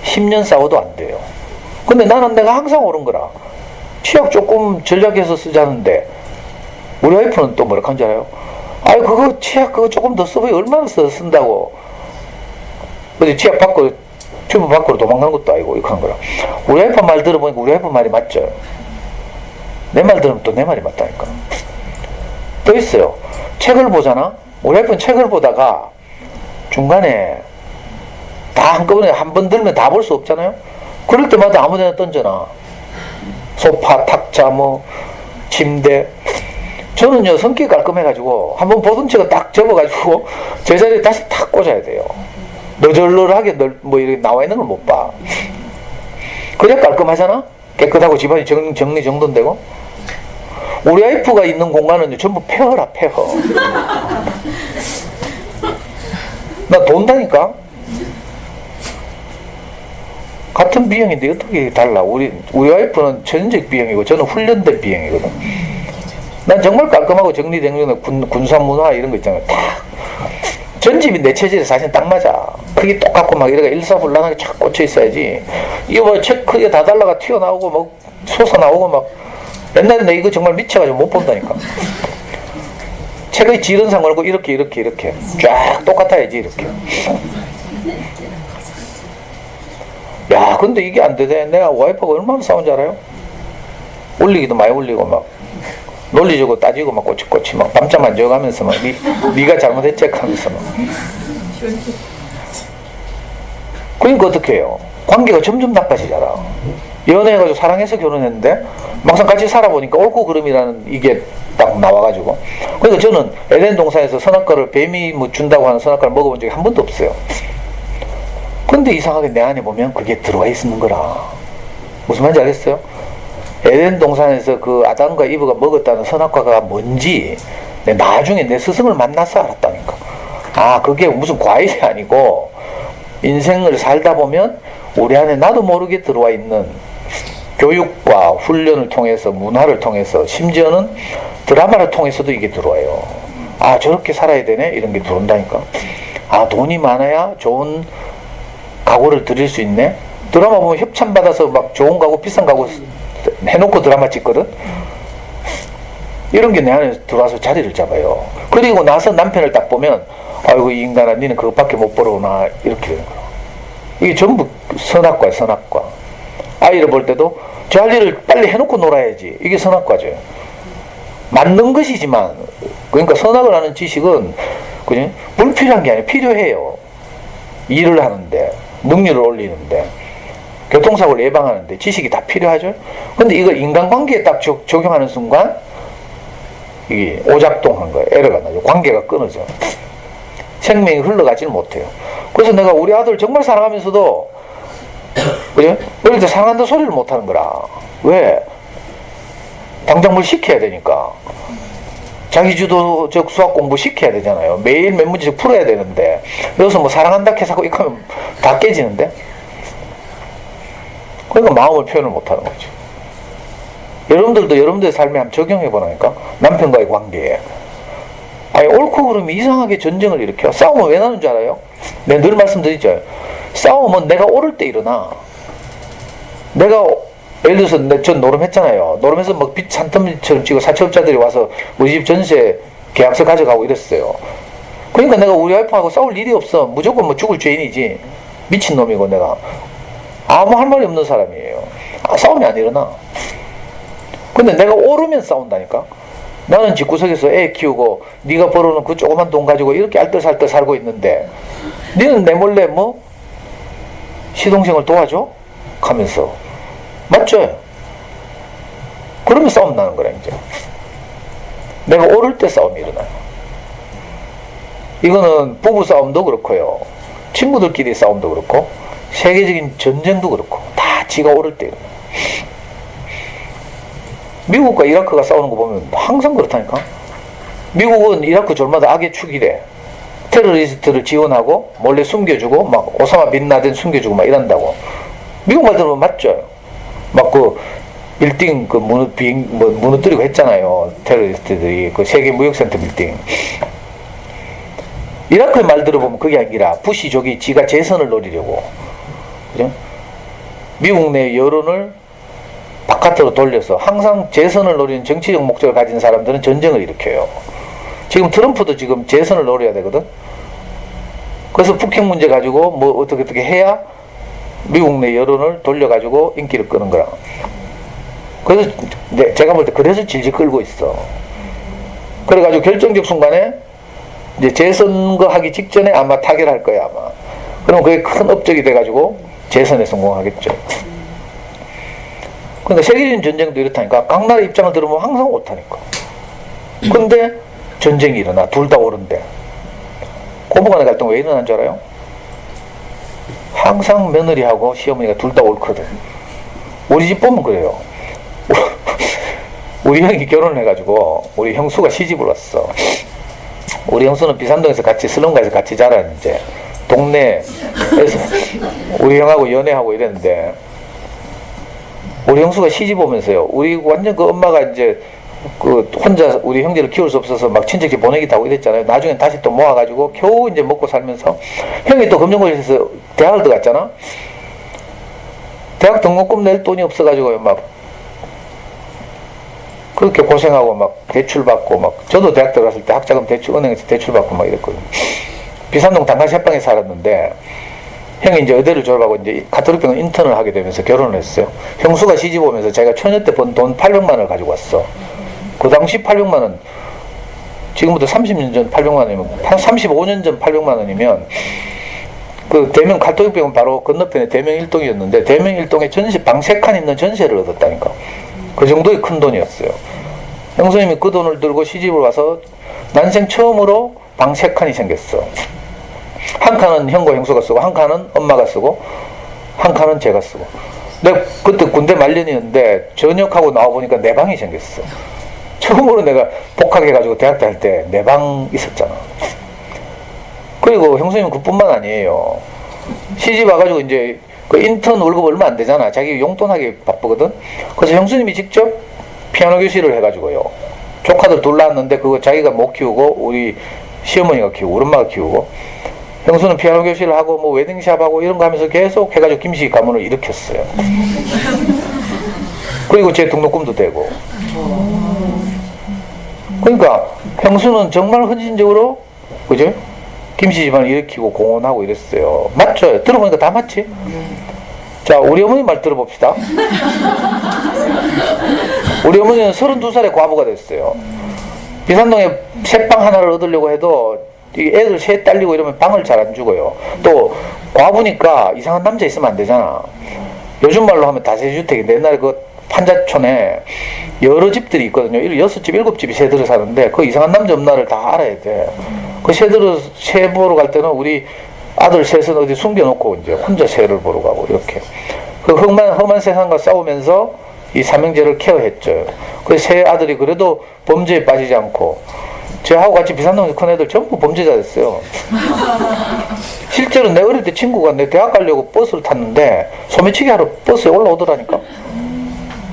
10년 싸워도 안 돼요. 근데 나는 내가 항상 옳은 거라. 치약 조금 전략해서 쓰자는데 우리 와이프는 또 뭐라 하는 줄 알아요? 아이 그거 치약 그거 조금 더 써봐야 얼마나 쓴다고. 근데 치약 받고 튜브 밖으로 도망가는 것도 아니고 이렇게 하는 거라. 우리 와이프 말 들어보니까 우리 와이프 말이 맞죠. 내 말 들으면 또 내 말이 맞다니까. 또 있어요. 책을 보잖아. 우리 와이프는 책을 보다가 중간에 다 한꺼번에 한 번 들면 다 볼 수 없잖아요. 그럴 때마다 아무데나 던져놔. 소파, 탁자, 뭐 침대. 저는요 성격이 깔끔해가지고 한번 보던 책을 딱 접어가지고 제자리에 다시 탁 꽂아야 돼요. 너절널하게 뭐 이렇게 나와 있는 걸 못 봐. 그래 깔끔하잖아. 깨끗하고 집안이 정리 정돈되고. 우리 와이프가 있는 공간은 전부 폐허라 폐허. 나 돈다니까. 같은 B형인데 어떻게 달라. 우리 와이프는 전적 B형이고 저는 훈련된 B형이거든. 난 정말 깔끔하고 정리된 군사문화 이런 거 있잖아요. 딱 전 집이 내 체질에 사실 딱 맞아. 크기 똑같고 막 이렇게 일사불란하게 착 꽂혀 있어야지. 이거 뭐 책 크기가 다 달라가 튀어나오고 막 솟아나오고 막. 옛날에 나 이거 정말 미쳐가지고 못 본다니까. 책의 질은 상관없고 이렇게 쫙 똑같아야지 이렇게. 야 근데 이게 안 되네. 내가 와이프가 얼마나 싸운지 알아요? 울리기도 많이 울리고 막 논리적으로 따지고 막 꼬치꼬치 막 밤잠 안 자가면서 막 네가 잘못했지 하면서 막. 그러니까 어떻게 해요? 관계가 점점 나빠지잖아. 연애해가지고 사랑해서 결혼했는데 막상 같이 살아보니까 옳고 그름이라는 이게 딱 나와가지고. 그러니까 저는 에덴 동산에서 선악과를 뱀이 뭐 준다고 하는 선악과를 먹어본 적이 한 번도 없어요. 근데 이상하게 내 안에 보면 그게 들어와 있는 거라. 무슨 말인지 알겠어요? 에덴 동산에서 그 아담과 이브가 먹었다는 선악과가 뭔지 나중에 내 스승을 만나서 알았다니까. 아 그게 무슨 과일이 아니고 인생을 살다 보면 우리 안에 나도 모르게 들어와 있는 교육과 훈련을 통해서 문화를 통해서 심지어는 드라마를 통해서도 이게 들어와요. 아 저렇게 살아야 되네 이런 게 들어온다니까. 아 돈이 많아야 좋은 가구를 드릴 수 있네. 드라마 보면 협찬 받아서 막 좋은 가구 비싼 가구 해놓고 드라마 찍거든. 이런 게 내 안에 들어와서 자리를 잡아요. 그리고 나서 남편을 딱 보면 아이고 이 인간아 니는 그것밖에 못 벌어오나 이렇게 되는 거야. 이게 전부 선악과야 선악과. 아이를 볼 때도 저 할 일을 빨리 해놓고 놀아야지. 이게 선악과죠. 맞는 것이지만 그러니까 선악을 하는 지식은 그냥 불필요한 게 아니라 필요해요. 일을 하는데 능률을 올리는데 교통사고를 예방하는데 지식이 다 필요하죠. 근데 이걸 인간관계에 딱 적용하는 순간 이게 오작동한 거예요. 에러가 나죠. 관계가 끊어져. 생명이 흘러가지는 못해요. 그래서 내가 우리 아들 정말 사랑하면서도 그래? 어릴 때 사랑한다 소리를 못하는 거라. 왜? 당장 뭘 시켜야 되니까. 자기주도적 수학 공부 시켜야 되잖아요. 매일 몇 문제씩 풀어야 되는데 여기서 뭐 사랑한다 해서 이거 하면 다 깨지는데. 그러니까 마음을 표현을 못하는 거죠. 여러분들도 여러분들의 삶에 한번 적용해 보라니까. 남편과의 관계에 아니 옳고 그름이 이상하게 전쟁을 일으켜. 싸움은 왜 나는 줄 알아요? 내가 늘 말씀드리죠. 싸움은 내가 옳을 때 일어나. 내가 예를 들어서 전 노름했잖아요. 노름해서 막 빚 산더미처럼 지고 사채업자들이 와서 우리 집 전세 계약서 가져가고 이랬어요. 그러니까 내가 우리 와이프하고 싸울 일이 없어. 무조건 뭐 죽을 죄인이지. 미친놈이고 내가 아무 할 말이 없는 사람이에요. 싸움이 안 일어나. 근데 내가 옳으면 싸운다니까. 나는 집구석에서 애 키우고 네가 벌어놓은 그 조그만 돈 가지고 이렇게 알뜰살뜰 살고 있는데 너는 내 몰래 뭐 시동생을 도와줘? 하면서 맞죠? 그러면 싸움 나는 거라 이제. 내가 옳을 때 싸움이 일어나요. 이거는 부부 싸움도 그렇고요. 친구들끼리 싸움도 그렇고 세계적인 전쟁도 그렇고 다 지가 옳을 때 일어나요. 미국과 이라크가 싸우는 거 보면 항상 그렇다니까. 미국은 이라크 졸마다 악의 축이래. 테러리스트를 지원하고 몰래 숨겨주고 막 오사마 빈 라덴 숨겨주고 막 이런다고. 미국 말 들으면 맞죠? 막 그 빌딩 그 무너뜨리고 했잖아요. 테러리스트들이 그 세계 무역센터 빌딩. 이라크의 말 들어보면 그게 아니라 부시족이 지가 재선을 노리려고. 그죠? 미국 내 여론을 바깥으로 돌려서 항상 재선을 노리는 정치적 목적을 가진 사람들은 전쟁을 일으켜요. 지금 트럼프도 지금 재선을 노려야 되거든. 그래서 북핵 문제 가지고 뭐 어떻게 해야 미국 내 여론을 돌려가지고 인기를 끄는 거라. 그래서 제가 볼 때 그래서 질질 끌고 있어. 그래가지고 결정적 순간에 이제 재선거 하기 직전에 아마 타결할 거야 아마. 그럼 그게 큰 업적이 돼가지고 재선에 성공하겠죠. 그러니까 세계적인 전쟁도 이렇다니까. 각 나라 입장을 들으면 항상 옳다니까. 근데 전쟁이 일어나. 둘 다 옳은데. 고부간의 갈등 왜 일어난 줄 알아요? 항상 며느리하고 시어머니가 둘 다 옳거든. 우리 집 보면 그래요. 우리 형이 결혼을 해가지고 우리 형수가 시집을 왔어. 우리 형수는 비산동에서 같이 슬럼가에서 같이 자란 이제 동네에서 우리 형하고 연애하고 이랬는데 우리 형수가 시집 오면서요. 우리 완전 그 엄마가 이제 그 혼자 우리 형제를 키울 수 없어서 막 친척집 보내기도 하고 이랬잖아요. 나중에 다시 또 모아가지고 겨우 이제 먹고 살면서 형이 또 금정고시에서 대학을 들어갔잖아. 대학 등록금 낼 돈이 없어가지고 막 그렇게 고생하고 막 대출 받고 막 저도 대학 들어갔을 때 학자금 대출 은행에서 대출 받고 막 이랬거든요. 비산동 단가시합방에 살았는데 형이 이제 의대를 졸업하고 이제 가톨릭병원 인턴을 하게 되면서 결혼을 했어요. 형수가 시집 오면서 자기가 처녀 때 번 돈 800만 원을 가지고 왔어. 그 당시 800만 원, 지금부터 30년 전 800만 원이면, 한 35년 전 800만 원이면, 그 대명 가톨릭병원 바로 건너편에 대명 1동이었는데, 대명 1동에 전세, 방 3칸 있는 전세를 얻었다니까. 그 정도의 큰 돈이었어요. 형수님이 그 돈을 들고 시집을 와서 난생 처음으로 방 3칸이 생겼어. 한 칸은 형과 형수가 쓰고, 한 칸은 엄마가 쓰고, 한 칸은 제가 쓰고. 내가 그때 군대 말년이었는데 전역하고 나와보니까 내 방이 생겼어. 처음으로 내가 복학해가지고 대학 다닐 때 내 방 있었잖아. 그리고 형수님은 그뿐만 아니에요. 시집 와가지고 이제 그 인턴 월급 얼마 안 되잖아. 자기 용돈 하기 바쁘거든. 그래서 형수님이 직접 피아노 교실을 해가지고요. 조카들 둘 낳았는데 그거 자기가 못 키우고 우리 시어머니가 키우고 우리 엄마가 키우고 형수는 피아노 교실을 하고 뭐 웨딩샵 하고 이런 거 하면서 계속 해가지고 김씨 가문을 일으켰어요. 그리고 제 등록금도 되고. 그러니까 형수는 정말 헌신적으로 그죠? 김씨 집안을 일으키고 공헌하고 이랬어요. 맞죠? 들어보니까 다 맞지? 자, 우리 어머니 말 들어봅시다. 우리 어머니는 32살에 과부가 됐어요. 비산동에 새방 하나를 얻으려고 해도 애들 셋 딸리고 이러면 방을 잘 안 주고요. 또 과부니까 이상한 남자 있으면 안 되잖아. 요즘 말로 하면 다세주택인데 옛날에 그 판자촌에 여러 집들이 있거든요. 6집, 7집이 새들어 사는데 그 이상한 남자 없나를 다 알아야 돼. 그 새들어 새 보러 갈 때는 우리 아들 셋은 어디 숨겨놓고 이제 혼자 새를 보러 가고 이렇게. 그 험한 세상과 싸우면서 이 삼형제를 케어했죠. 그 세 아들이 그래도 범죄에 빠지지 않고 저하고 같이 비산동에서 큰 애들 전부 범죄자 됐어요. 실제로 내 어릴 때 친구가 내 대학 가려고 버스를 탔는데 소매치기 하러 버스에 올라오더라니까.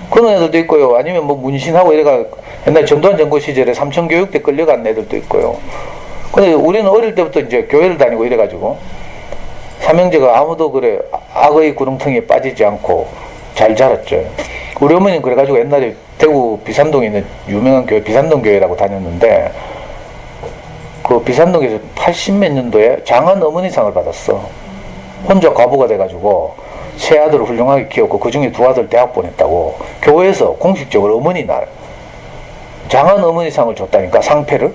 그런 애들도 있고요. 아니면 뭐 문신하고 이래가 옛날 전두환 정부 시절에 삼청교육대 끌려간 애들도 있고요. 근데 우리는 어릴 때부터 이제 교회를 다니고 이래가지고 삼형제가 아무도 그래 악의 구렁텅이에 빠지지 않고 잘 자랐죠. 우리 어머니는 그래가지고 옛날에 대구 비산동에 있는 유명한 교회 비산동교회라고 다녔는데 그 비산동에서 80몇 년도에 장한 어머니상을 받았어. 혼자 과부가 돼가지고 세 아들을 훌륭하게 키웠고 그 중에 두 아들 대학 보냈다고 교회에서 공식적으로 어머니 날 장한 어머니상을 줬다니까. 상패를.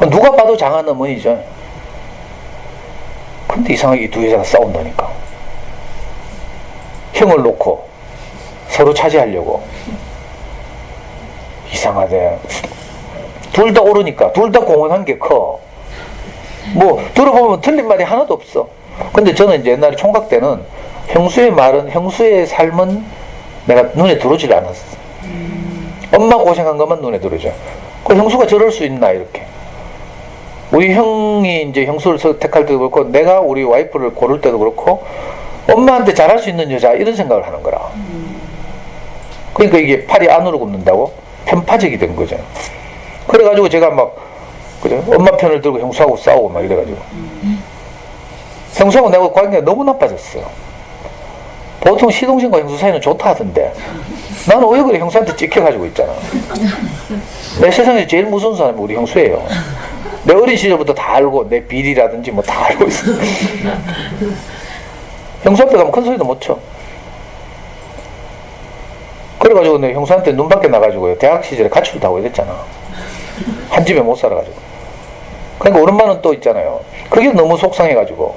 누가 봐도 장한 어머니죠. 근데 이상하게 이 두 여자가 싸운다니까. 형을 놓고 서로 차지하려고. 이상하대. 둘 다 옳으니까 둘 다 공헌한 게 커. 뭐 들어보면 틀린 말이 하나도 없어. 근데 저는 이제 옛날에 총각 때는 형수의 말은, 형수의 삶은 내가 눈에 들어오질 않았어. 엄마 고생한 것만 눈에 들어오죠. 그 형수가 저럴 수 있나 이렇게. 우리 형이 이제 형수를 선택할 때도 그렇고 내가 우리 와이프를 고를 때도 그렇고 엄마한테 잘할 수 있는 여자 이런 생각을 하는 거라. 그러니까 이게 팔이 안으로 굽는다고 편파적이 된 거죠. 그래가지고 제가 막 그죠? 엄마 편을 들고 형수하고 싸우고 막 이래가지고 형수하고 내가 관계가 너무 나빠졌어요. 보통 시동생과 형수 사이는 좋다 하던데 나는 왜 그래 형수한테 찍혀가지고 있잖아. 내 세상에 제일 무서운 사람이 우리 형수예요. 내 어린 시절부터 다 알고 내 비리라든지 뭐 다 알고 있어. 형수 앞에 가면 큰 소리도 못 쳐. 그래가지고 내 형수한테 눈 밖에 나가지고요. 대학 시절에 가출도 하고 이랬잖아. 한 집에 못 살아가지고. 그러니까 오랜만은 또 있잖아요. 그게 너무 속상해가지고.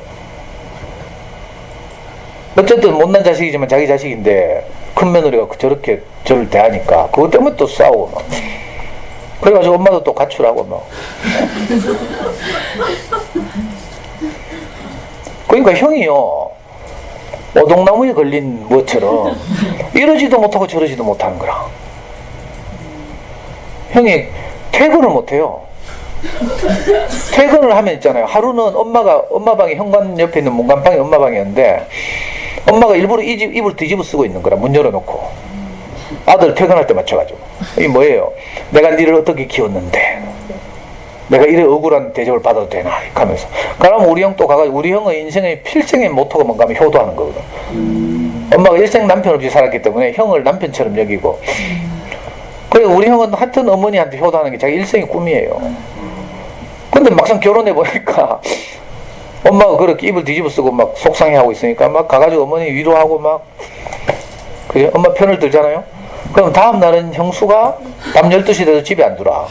어쨌든 못난 자식이지만 자기 자식인데 큰 며느리가 저렇게 저를 대하니까 그것 때문에 또 싸우고 막. 그래가지고 엄마도 또 가출하고 막. 그러니까 형이요, 오동나무에 걸린 뭐처럼 이러지도 못하고 저러지도 못하는 거라. 형이 퇴근을 못해요. 퇴근을 하면 있잖아요. 하루는 엄마 방이 현관 옆에 있는 문간방이 엄마 방이었는데 엄마가 일부러 이불 뒤집어 쓰고 있는 거라. 문 열어놓고 아들 퇴근할 때 맞춰가지고. 이게 뭐예요? 내가 니를 어떻게 키웠는데 내가 이래 억울한 대접을 받아도 되나 하면서. 그러면 우리 형 또 가가지고, 우리 형의 인생의 필생의 모토가 뭔가 하면 효도하는 거거든. 엄마가 일생 남편 없이 살았기 때문에 형을 남편처럼 여기고. 그리고 우리 형은 하여튼 어머니한테 효도하는 게 자기 일생의 꿈이에요. 근데 막상 결혼해 보니까 엄마가 그렇게 입을 뒤집어 쓰고 막 속상해하고 있으니까 막 가가지고 어머니 위로하고 막, 그래? 엄마 편을 들잖아요? 그럼 다음 날은 형수가 밤 12시 돼도 집에 안 들어와.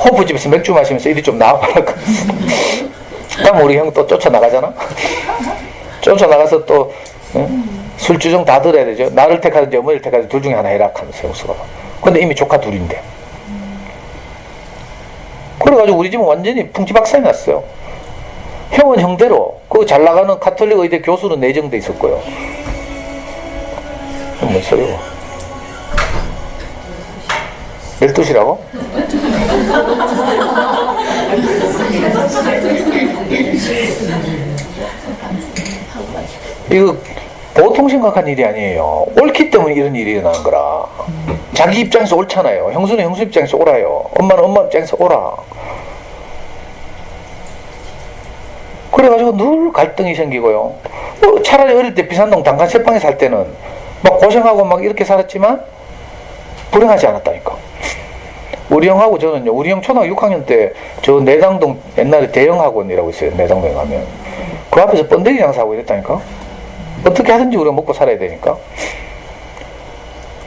호프집에서 맥주 마시면서 이리 좀 나와봐라. 그럼 우리 형 또 쫓아나가잖아? 쫓아나가서 또, 술주정 다 들어야 되죠. 나를 택하든지 어머니를 택하든지 둘 중에 하나 해라 하면서 형수가. 근데 이미 조카 둘인데. 그래가지고 우리 집은 완전히 풍지박산이 났어요. 형은 형대로, 그 잘 나가는 가톨릭 의대 교수로 내정돼 있었고요. 뭔 소리고? 12시라고? 이거 보통 심각한 일이 아니에요. 옳기 때문에 이런 일이 일어나는 거라. 자기 입장에서 옳잖아요. 형수는 형수 입장에서 옳아요. 엄마는 엄마 입장에서 옳아. 그래가지고 늘 갈등이 생기고요. 차라리 어릴 때 비산동 단간 세방에 살 때는 막 고생하고 막 이렇게 살았지만 불행하지 않았다니까. 우리 형하고 저는요, 우리 형 초등학교 6학년 때 저 내당동 옛날에 대형학원이라고 있어요. 내당동에 가면 그 앞에서 번데기 장사하고 이랬다니까. 어떻게 하든지 우리가 먹고 살아야 되니까.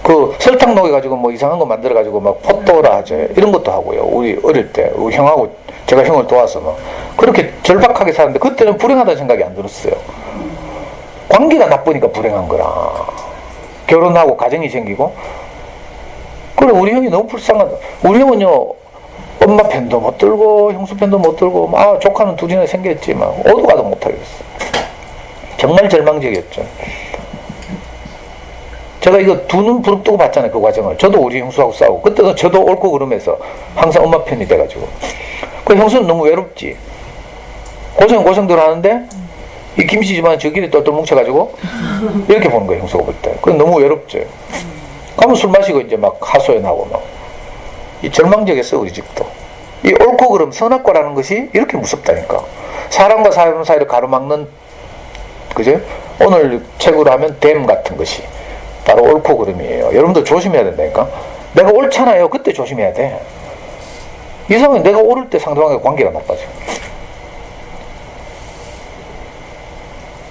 그 설탕 녹여가지고 뭐 이상한 거 만들어가지고 막 포도라 하죠. 이런 것도 하고요. 우리 어릴 때 우리 형하고 제가 형을 도와서 막 그렇게 절박하게 사는데 그때는 불행하다는 생각이 안 들었어요. 관계가 나쁘니까 불행한 거라. 결혼하고 가정이 생기고. 그래 우리 형이 너무 불쌍하다. 우리 형은요, 엄마 편도 못 들고 형수 편도 못 들고 막 조카는 둘이나 생겼지 막 오도 가도 못하겠어. 정말 절망적이었죠. 제가 이거 두 눈 부릅뜨고 봤잖아요. 그 과정을. 저도 우리 형수하고 싸우고 그때도 저도 옳고 그러면서 항상 엄마 편이 돼가지고. 그 형수는 너무 외롭지. 고생들 하는데 이 김씨 집안 저 길에 똘똘 뭉쳐가지고 이렇게 보는 거예요. 형수가 볼 때. 그건 너무 외롭죠. 가면 술 마시고 이제 막 하소연하고 막. 이 절망적이었어요. 우리 집도. 이 옳고 그름 선악과라는 것이 이렇게 무섭다니까. 사람과 사람 사이를 가로막는, 그죠? 오늘 책으로 하면 댐 같은 것이 바로 옳고 그름이에요. 여러분들 조심해야 된다니까. 내가 옳잖아요. 그때 조심해야 돼. 이상하게 내가 옳을 때 상대방과 관계가 나빠져.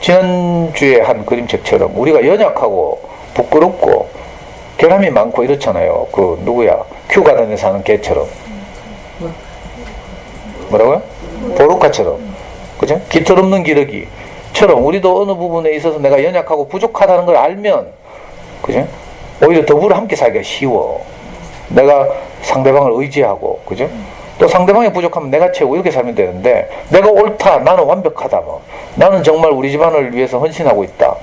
지난주에 한 그림책처럼 우리가 연약하고 부끄럽고 결함이 많고 이렇잖아요. 그 누구야? 큐가든에 사는 개처럼. 뭐라고요? 보루카처럼. 그죠? 깃털 없는 기러기처럼 우리도 어느 부분에 있어서 내가 연약하고 부족하다는 걸 알면, 그죠? 오히려 더불어 함께 살기가 쉬워. 내가 상대방을 의지하고, 그죠? 또 상대방이 부족하면 내가 채우고 이렇게 살면 되는데, 내가 옳다, 나는 완벽하다, 뭐. 나는 정말 우리 집안을 위해서 헌신하고 있다.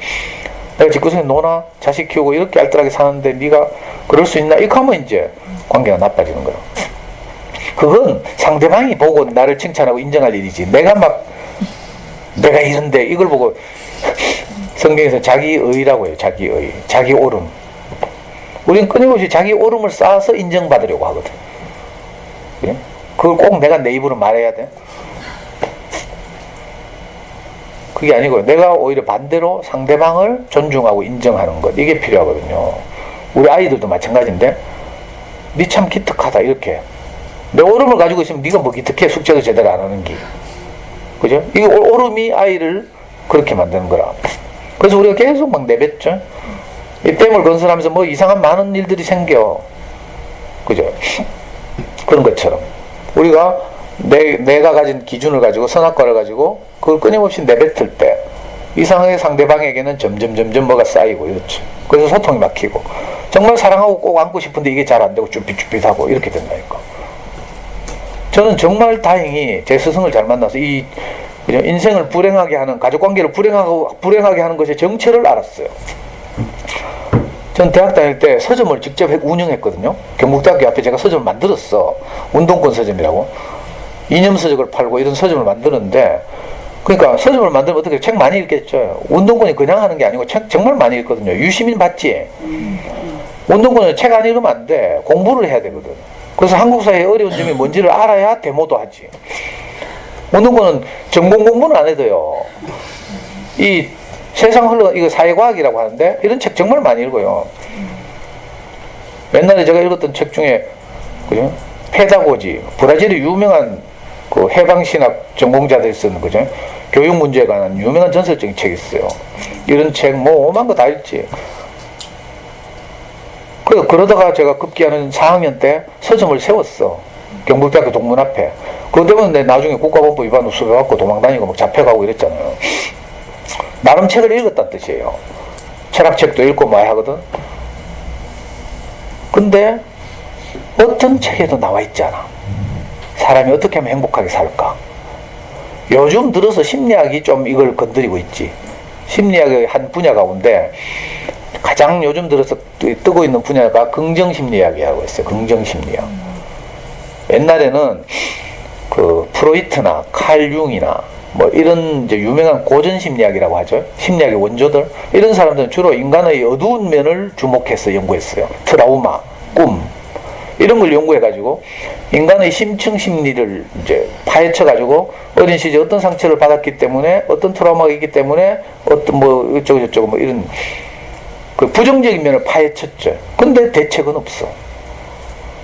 내가 집구석에 노나 자식 키우고 이렇게 알뜰하게 사는데 네가 그럴 수 있나? 이렇게 하면 이제 관계가 나빠지는 거야. 그건 상대방이 보고 나를 칭찬하고 인정할 일이지. 내가 이런데 이걸 보고 성경에서 자기의라고 해요. 자기의. 자기 옳음. 우리는 끊임없이 자기 옳음을 쌓아서 인정받으려고 하거든. 그래? 그걸 꼭 내가 내 입으로 말해야 돼? 그게 아니고요. 내가 오히려 반대로 상대방을 존중하고 인정하는 것. 이게 필요하거든요. 우리 아이들도 마찬가지인데 니 참 기특하다 이렇게. 내 옳음을 가지고 있으면 니가 뭐 기특해. 숙제도 제대로 안 하는 게. 그죠? 이 옳음이 아이를 그렇게 만드는 거라. 그래서 우리가 계속 막 내뱉죠. 이 댐을 건설하면서 뭐 이상한 많은 일들이 생겨. 그죠? 그런 것처럼. 우리가 내가 가진 기준을 가지고 선악과를 가지고 그걸 끊임없이 내뱉을 때 이상하게 상대방에게는 점점 뭐가 쌓이고 이렇죠. 그래서 소통이 막히고 정말 사랑하고 꼭 안고 싶은데 이게 잘 안 되고 쭈삣쭈삣하고 이렇게 된다니까. 저는 정말 다행히 제 스승을 잘 만나서 이 인생을 불행하게 하는 가족관계를 불행하게 하는 것의 정체를 알았어요. 전 대학 다닐 때 서점을 직접 운영했거든요. 경북대학교 앞에 제가 서점을 만들었어. 운동권 서점이라고. 이념서적을 팔고 이런 서점을 만드는데, 그러니까 서점을 만들면 어떻게 책 많이 읽겠죠. 운동권이 그냥 하는 게 아니고 책 정말 많이 읽거든요. 유시민 봤지? 운동권은 책 안 읽으면 안 돼. 공부를 해야 되거든. 그래서 한국 사회의 어려운 점이 뭔지를 알아야 데모도 하지. 운동권은 전공 공부는 안 해도요. 이 세상 이거 사회과학이라고 하는데 이런 책 정말 많이 읽어요. 옛날에 제가 읽었던 책 중에 그죠? 페다고지, 브라질의 유명한 그 해방신학 전공자들이 쓰는 거죠. 교육 문제에 관한 유명한 전설적인 책이 있어요. 이런 책 뭐 오만 거 다 읽지. 그러다가 제가 급기야는 4학년 때 서점을 세웠어. 경북대학교 동문 앞에. 그것 때문에 나중에 국가본부 위반으로 수배받고 도망다니고 막 잡혀가고 이랬잖아요. 나름 책을 읽었다는 뜻이에요. 철학책도 읽고 뭐 하거든. 근데 어떤 책에도 나와 있잖아. 사람이 어떻게 하면 행복하게 살까? 요즘 들어서 심리학이 좀 이걸 건드리고 있지. 심리학의 한 분야 가운데 가장 요즘 들어서 뜨고 있는 분야가 긍정심리학이라고 했어요. 긍정심리학. 옛날에는 그 프로이트나 칼 융이나 뭐 이런 이제 유명한 고전심리학이라고 하죠. 심리학의 원조들. 이런 사람들은 주로 인간의 어두운 면을 주목해서 연구했어요. 트라우마, 꿈. 이런 걸 연구해가지고 인간의 심층 심리를 이제 파헤쳐가지고 어린 시절에 어떤 상처를 받았기 때문에 어떤 트라우마가 있기 때문에 어떤 뭐 어쩌고 저쩌고 뭐 이런 그 부정적인 면을 파헤쳤죠. 근데 대책은 없어.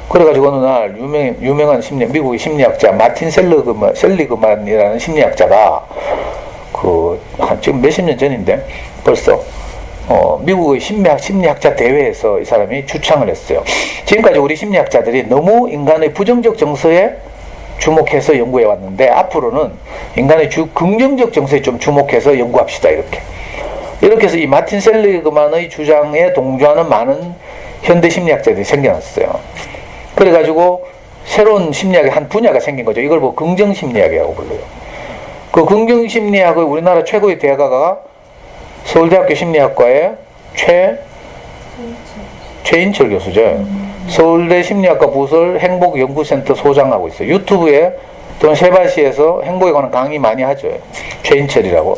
그래가지고 어느 날 유명한 미국의 심리학자 마틴 셀리그만이라는 심리학자가 지금 몇십 년 전인데 벌써 미국의 심리학자 대회에서 이 사람이 주창을 했어요. 지금까지 우리 심리학자들이 너무 인간의 부정적 정서에 주목해서 연구해 왔는데 앞으로는 인간의 긍정적 정서에 좀 주목해서 연구합시다. 이렇게 해서 이 마틴 셀리그만의 주장에 동조하는 많은 현대 심리학자들이 생겨났어요. 그래가지고 새로운 심리학의 한 분야가 생긴 거죠. 이걸 긍정심리학이라고 불러요. 그 긍정심리학의 우리나라 최고의 대가가 서울대학교 심리학과의 최인철 교수죠. 서울대 심리학과 부설 행복연구센터 소장하고 있어요. 유튜브에 또는 세바시에서 행복에 관한 강의 많이 하죠. 최인철이라고.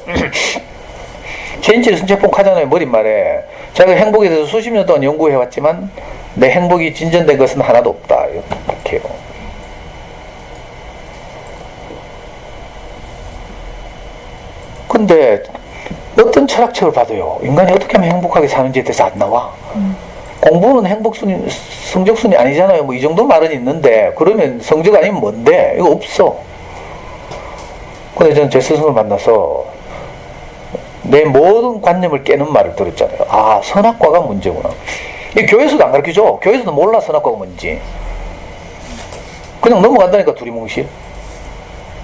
최인철이 순체폭하잖아요. 머릿말에. 자기가 행복에 대해서 수십 년 동안 연구해왔지만 내 행복이 진전된 것은 하나도 없다. 이렇게 해요. 근데 어떤 철학책을 봐도요. 인간이 어떻게 하면 행복하게 사는지에 대해서 안 나와. 공부는 성적순위 아니잖아요. 뭐 이 정도 말은 있는데 그러면 성적 아니면 뭔데? 이거 없어. 근데 저는 제 스승을 만나서 내 모든 관념을 깨는 말을 들었잖아요. 아, 선악과가 문제구나. 이 교회에서도 안 가르쳐줘. 교회에서도 몰라 선악과가 뭔지. 그냥 넘어간다니까 두리뭉실.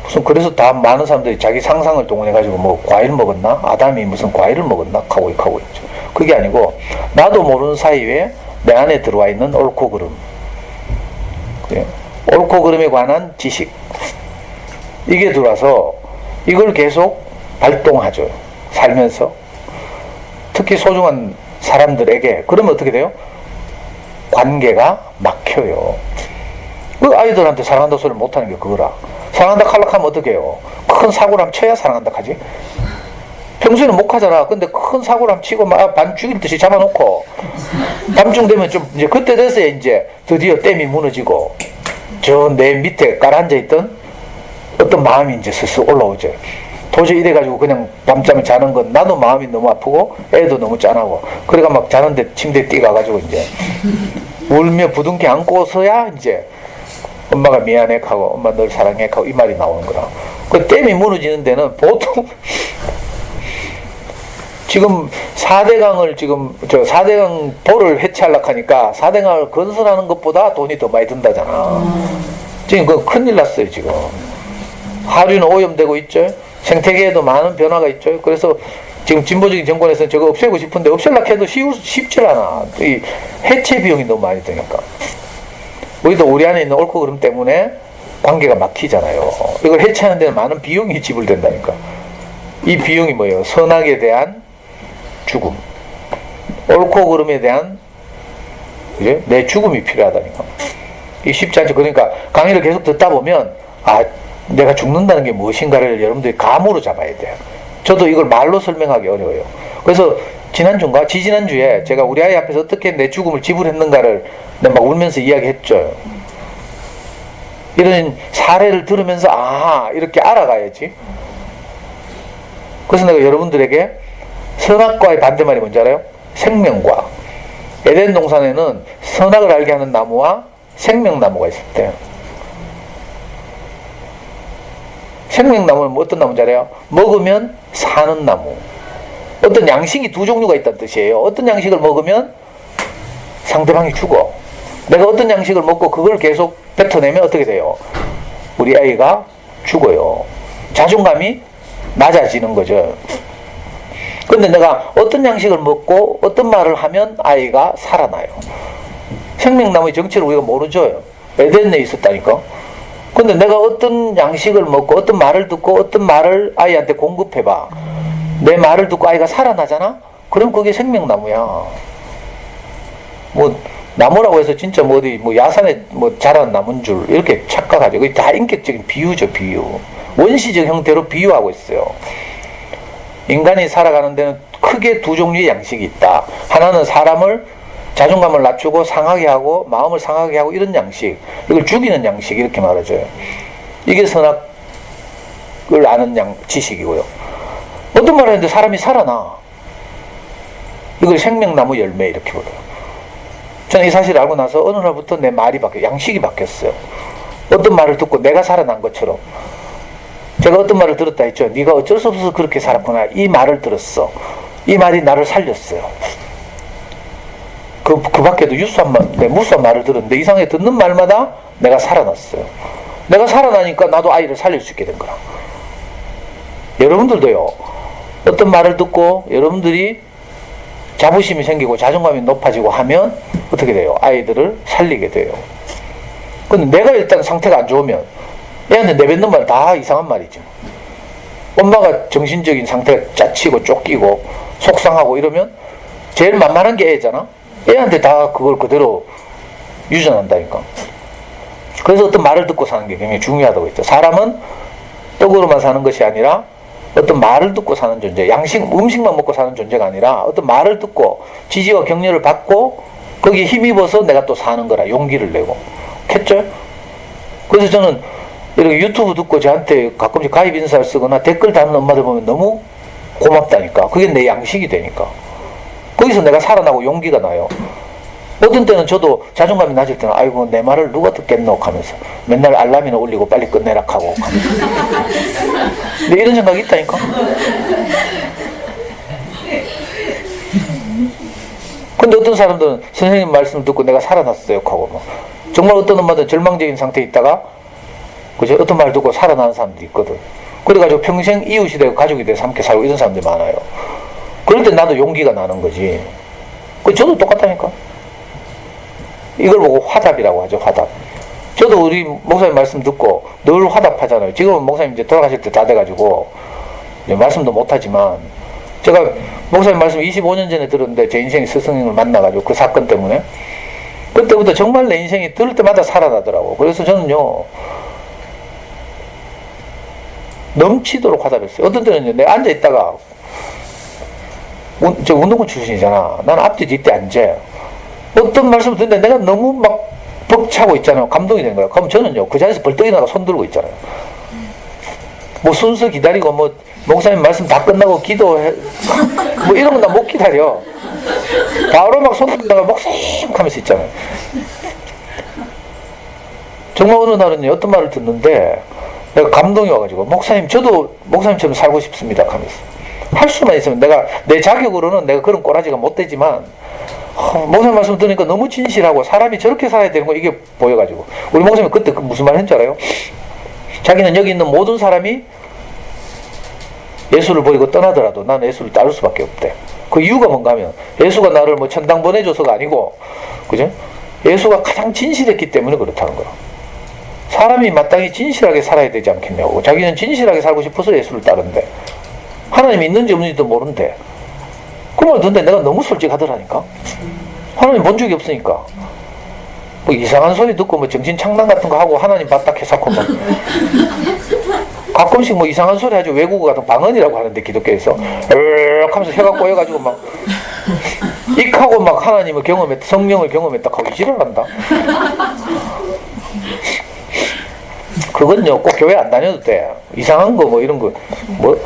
무슨 그래서 다 많은 사람들이 자기 상상을 동원해가지고 뭐 과일 먹었나? 아담이 무슨 과일을 먹었나? 하고 있죠. 그게 아니고 나도 모르는 사이에 내 안에 들어와 있는 옳고 그름. 그래. 옳고 그름에 관한 지식. 이게 들어와서 이걸 계속 발동하죠. 살면서. 특히 소중한 사람들에게. 그러면 어떻게 돼요? 관계가 막혀요. 그 아이들한테 사랑한다 소리를 못하는 게 그거라. 사랑한다 칼락하면 어떻게 해요? 큰 사고를 하면 쳐야 사랑한다 하지. 평소에는 못 하잖아. 근데 큰 사고를 하면 치고 막 반 죽일 듯이 잡아놓고 밤중 되면 좀 이제 그때 돼서야 이제 드디어 댐이 무너지고 저 내 밑에 깔아앉아있던 어떤 마음이 이제 슬슬 올라오죠. 도저히 이래가지고 그냥 밤잠을 자는 건 나도 마음이 너무 아프고 애도 너무 짠하고 그래가 막 자는데 침대에 뛰어가가지고 이제 울며 부둥켜 안고서야 이제 엄마가 미안해 하고 엄마 널 사랑해 하고 이 말이 나오는 거라. 그 댐이 무너지는 데는 보통 지금 4대강을 지금, 4대강 보를 해체하려고 하니까 4대강을 건설하는 것보다 돈이 더 많이 든다잖아. 지금 그거 큰일 났어요, 지금. 하류는 오염되고 있죠. 생태계에도 많은 변화가 있죠. 그래서 지금 진보적인 정권에서는 저거 없애고 싶은데 없애려고 해도 쉽질 않아. 이 해체 비용이 너무 많이 드니까. 우리도 우리 안에 있는 옳고 그름 때문에 관계가 막히잖아요. 이걸 해체하는 데는 많은 비용이 지불된다니까. 이 비용이 뭐예요? 선악에 대한 죽음, 옳고 그름에 대한 내 죽음이 필요하다니까. 이 쉽지 않죠. 그러니까 강의를 계속 듣다 보면 내가 죽는다는 게 무엇인가를 여러분들이 감으로 잡아야 돼요. 저도 이걸 말로 설명하기 어려워요. 그래서 지난주인가 지지난주에 제가 우리 아이 앞에서 어떻게 내 죽음을 지불했는가를 내가 막 울면서 이야기했죠. 이런 사례를 들으면서 이렇게 알아가야지. 그래서 내가 여러분들에게 선악과의 반대말이 뭔지 알아요? 생명과. 에덴 동산에는 선악을 알게 하는 나무와 생명나무가 있었대요. 생명나무는 어떤 나무인지 알아요? 먹으면 사는 나무. 어떤 양식이 두 종류가 있다는 뜻이에요. 어떤 양식을 먹으면 상대방이 죽어. 내가 어떤 양식을 먹고 그걸 계속 뱉어내면 어떻게 돼요? 우리 아이가 죽어요. 자존감이 낮아지는 거죠. 근데 내가 어떤 양식을 먹고 어떤 말을 하면 아이가 살아나요. 생명나무의 정체를 우리가 모르죠. 에덴에 있었다니까. 근데 내가 어떤 양식을 먹고 어떤 말을 듣고 어떤 말을 아이한테 공급해봐. 내 말을 듣고 아이가 살아나잖아? 그럼 그게 생명나무야. 나무라고 해서 진짜 어디 야산에 자란 나무인 줄 이렇게 착각하죠. 그게 다 인격적인 비유죠, 비유. 원시적 형태로 비유하고 있어요. 인간이 살아가는 데는 크게 두 종류의 양식이 있다. 하나는 사람을 자존감을 낮추고 상하게 하고 마음을 상하게 하고 이런 양식, 이걸 죽이는 양식 이렇게 말하죠. 이게 선악을 아는 지식이고요. 어떤 말을 했는데 사람이 살아나. 이걸 생명나무 열매 이렇게 보래요. 저는 이 사실을 알고 나서 어느 날부터 내 말이 양식이 바뀌었어요. 어떤 말을 듣고 내가 살아난 것처럼. 제가 어떤 말을 들었다 했죠. 네가 어쩔 수 없어서 그렇게 살았구나. 이 말을 들었어. 이 말이 나를 살렸어요. 그 밖에도 무수한 말을 들었는데 이상하게 듣는 말마다 내가 살아났어요. 내가 살아나니까 나도 아이를 살릴 수 있게 된 거라. 여러분들도요. 어떤 말을 듣고 여러분들이 자부심이 생기고 자존감이 높아지고 하면 어떻게 돼요? 아이들을 살리게 돼요. 근데 내가 일단 상태가 안 좋으면 애한테 내뱉는 말 다 이상한 말이죠. 엄마가 정신적인 상태가 짜치고 쫓기고 속상하고 이러면 제일 만만한 게 애잖아. 애한테 다 그걸 그대로 유전한다니까. 그래서 어떤 말을 듣고 사는 게 굉장히 중요하다고 했죠. 사람은 떡으로만 사는 것이 아니라 어떤 말을 듣고 사는 존재, 음식만 먹고 사는 존재가 아니라 어떤 말을 듣고 지지와 격려를 받고 거기에 힘입어서 내가 또 사는 거라. 용기를 내고. 겠죠? 그래서 저는 이렇게 유튜브 듣고 저한테 가끔씩 가입 인사를 쓰거나 댓글 다는 엄마들 보면 너무 고맙다니까. 그게 내 양식이 되니까. 거기서 내가 살아나고 용기가 나요. 어떤 때는 저도 자존감이 낮을 때는 아이고 내 말을 누가 듣겠노 하면서 맨날 알람이나 울리고 빨리 끝내라 하고 근데 이런 생각이 있다니까. 근데 어떤 사람들은 선생님 말씀을 듣고 내가 살아났어요 하고 정말 어떤 엄마들은 절망적인 상태에 있다가 그죠? 어떤 말 듣고 살아나는 사람들이 있거든. 그래가지고 평생 이웃이 되고 가족이 돼서 함께 살고 이런 사람들이 많아요. 그럴 때 나도 용기가 나는 거지. 저도 똑같다니까. 이걸 보고 화답이라고 하죠. 화답. 저도 우리 목사님 말씀 듣고 늘 화답하잖아요. 지금은 목사님 이제 돌아가실 때 다 돼가지고 이제 말씀도 못하지만 제가 목사님 말씀 25년 전에 들었는데 제 인생의 스승님을 만나가지고 그 사건 때문에 그때부터 정말 내 인생이 들을 때마다 살아나더라고. 그래서 저는요 넘치도록 화답했어요. 어떤 때는 내가 앉아있다가 저 운동권 출신이잖아. 나는 앞뒤 뒷대 앉아. 어떤 말씀을 듣는데 내가 너무 막 벅차고 있잖아요. 감동이 되는 거야. 그럼 저는요 그 자리에서 벌떡 일어나서 손 들고 있잖아요. 순서 기다리고 목사님 말씀 다 끝나고 기도해 이런 건 나 못 기다려. 바로 막 손 들다가 목사님 하면서 있잖아요. 정말 어느 날은 어떤 말을 듣는데 내가 감동이 와가지고 목사님 저도 목사님처럼 살고 싶습니다 하면서 할 수만 있으면 내가 내 자격으로는 내가 그런 꼬라지가 못 되지만 목사님 말씀 들으니까 너무 진실하고 사람이 저렇게 살아야 되는 거 이게 보여가지고 우리 목사님 그때 무슨 말 했는지 알아요? 자기는 여기 있는 모든 사람이 예수를 버리고 떠나더라도 나는 예수를 따를 수밖에 없대. 그 이유가 뭔가 하면 예수가 나를 뭐 천당 보내줘서가 아니고 그죠? 예수가 가장 진실했기 때문에 그렇다는 거야. 사람이 마땅히 진실하게 살아야 되지 않겠냐고. 자기는 진실하게 살고 싶어서 예수를 따른대. 하나님이 있는지 없는지도 모른대. 그 말 듣는데 내가 너무 솔직하더라니까. 하나님 본 적이 없으니까. 뭐 이상한 소리 듣고 뭐 정신 창난 같은 거 하고 하나님 봤다 해사고 막 가끔씩 뭐 이상한 소리 하죠. 외국어 같은 방언이라고 하는데 기독교에서 으악 하면서 혀가 꼬여가지고 막 익하고 막 하나님을 경험했다, 성령을 경험했다 하고 이지랄 한다. 그건요 꼭 교회 안 다녀도 돼. 이상한 거 뭐 이런 거 뭐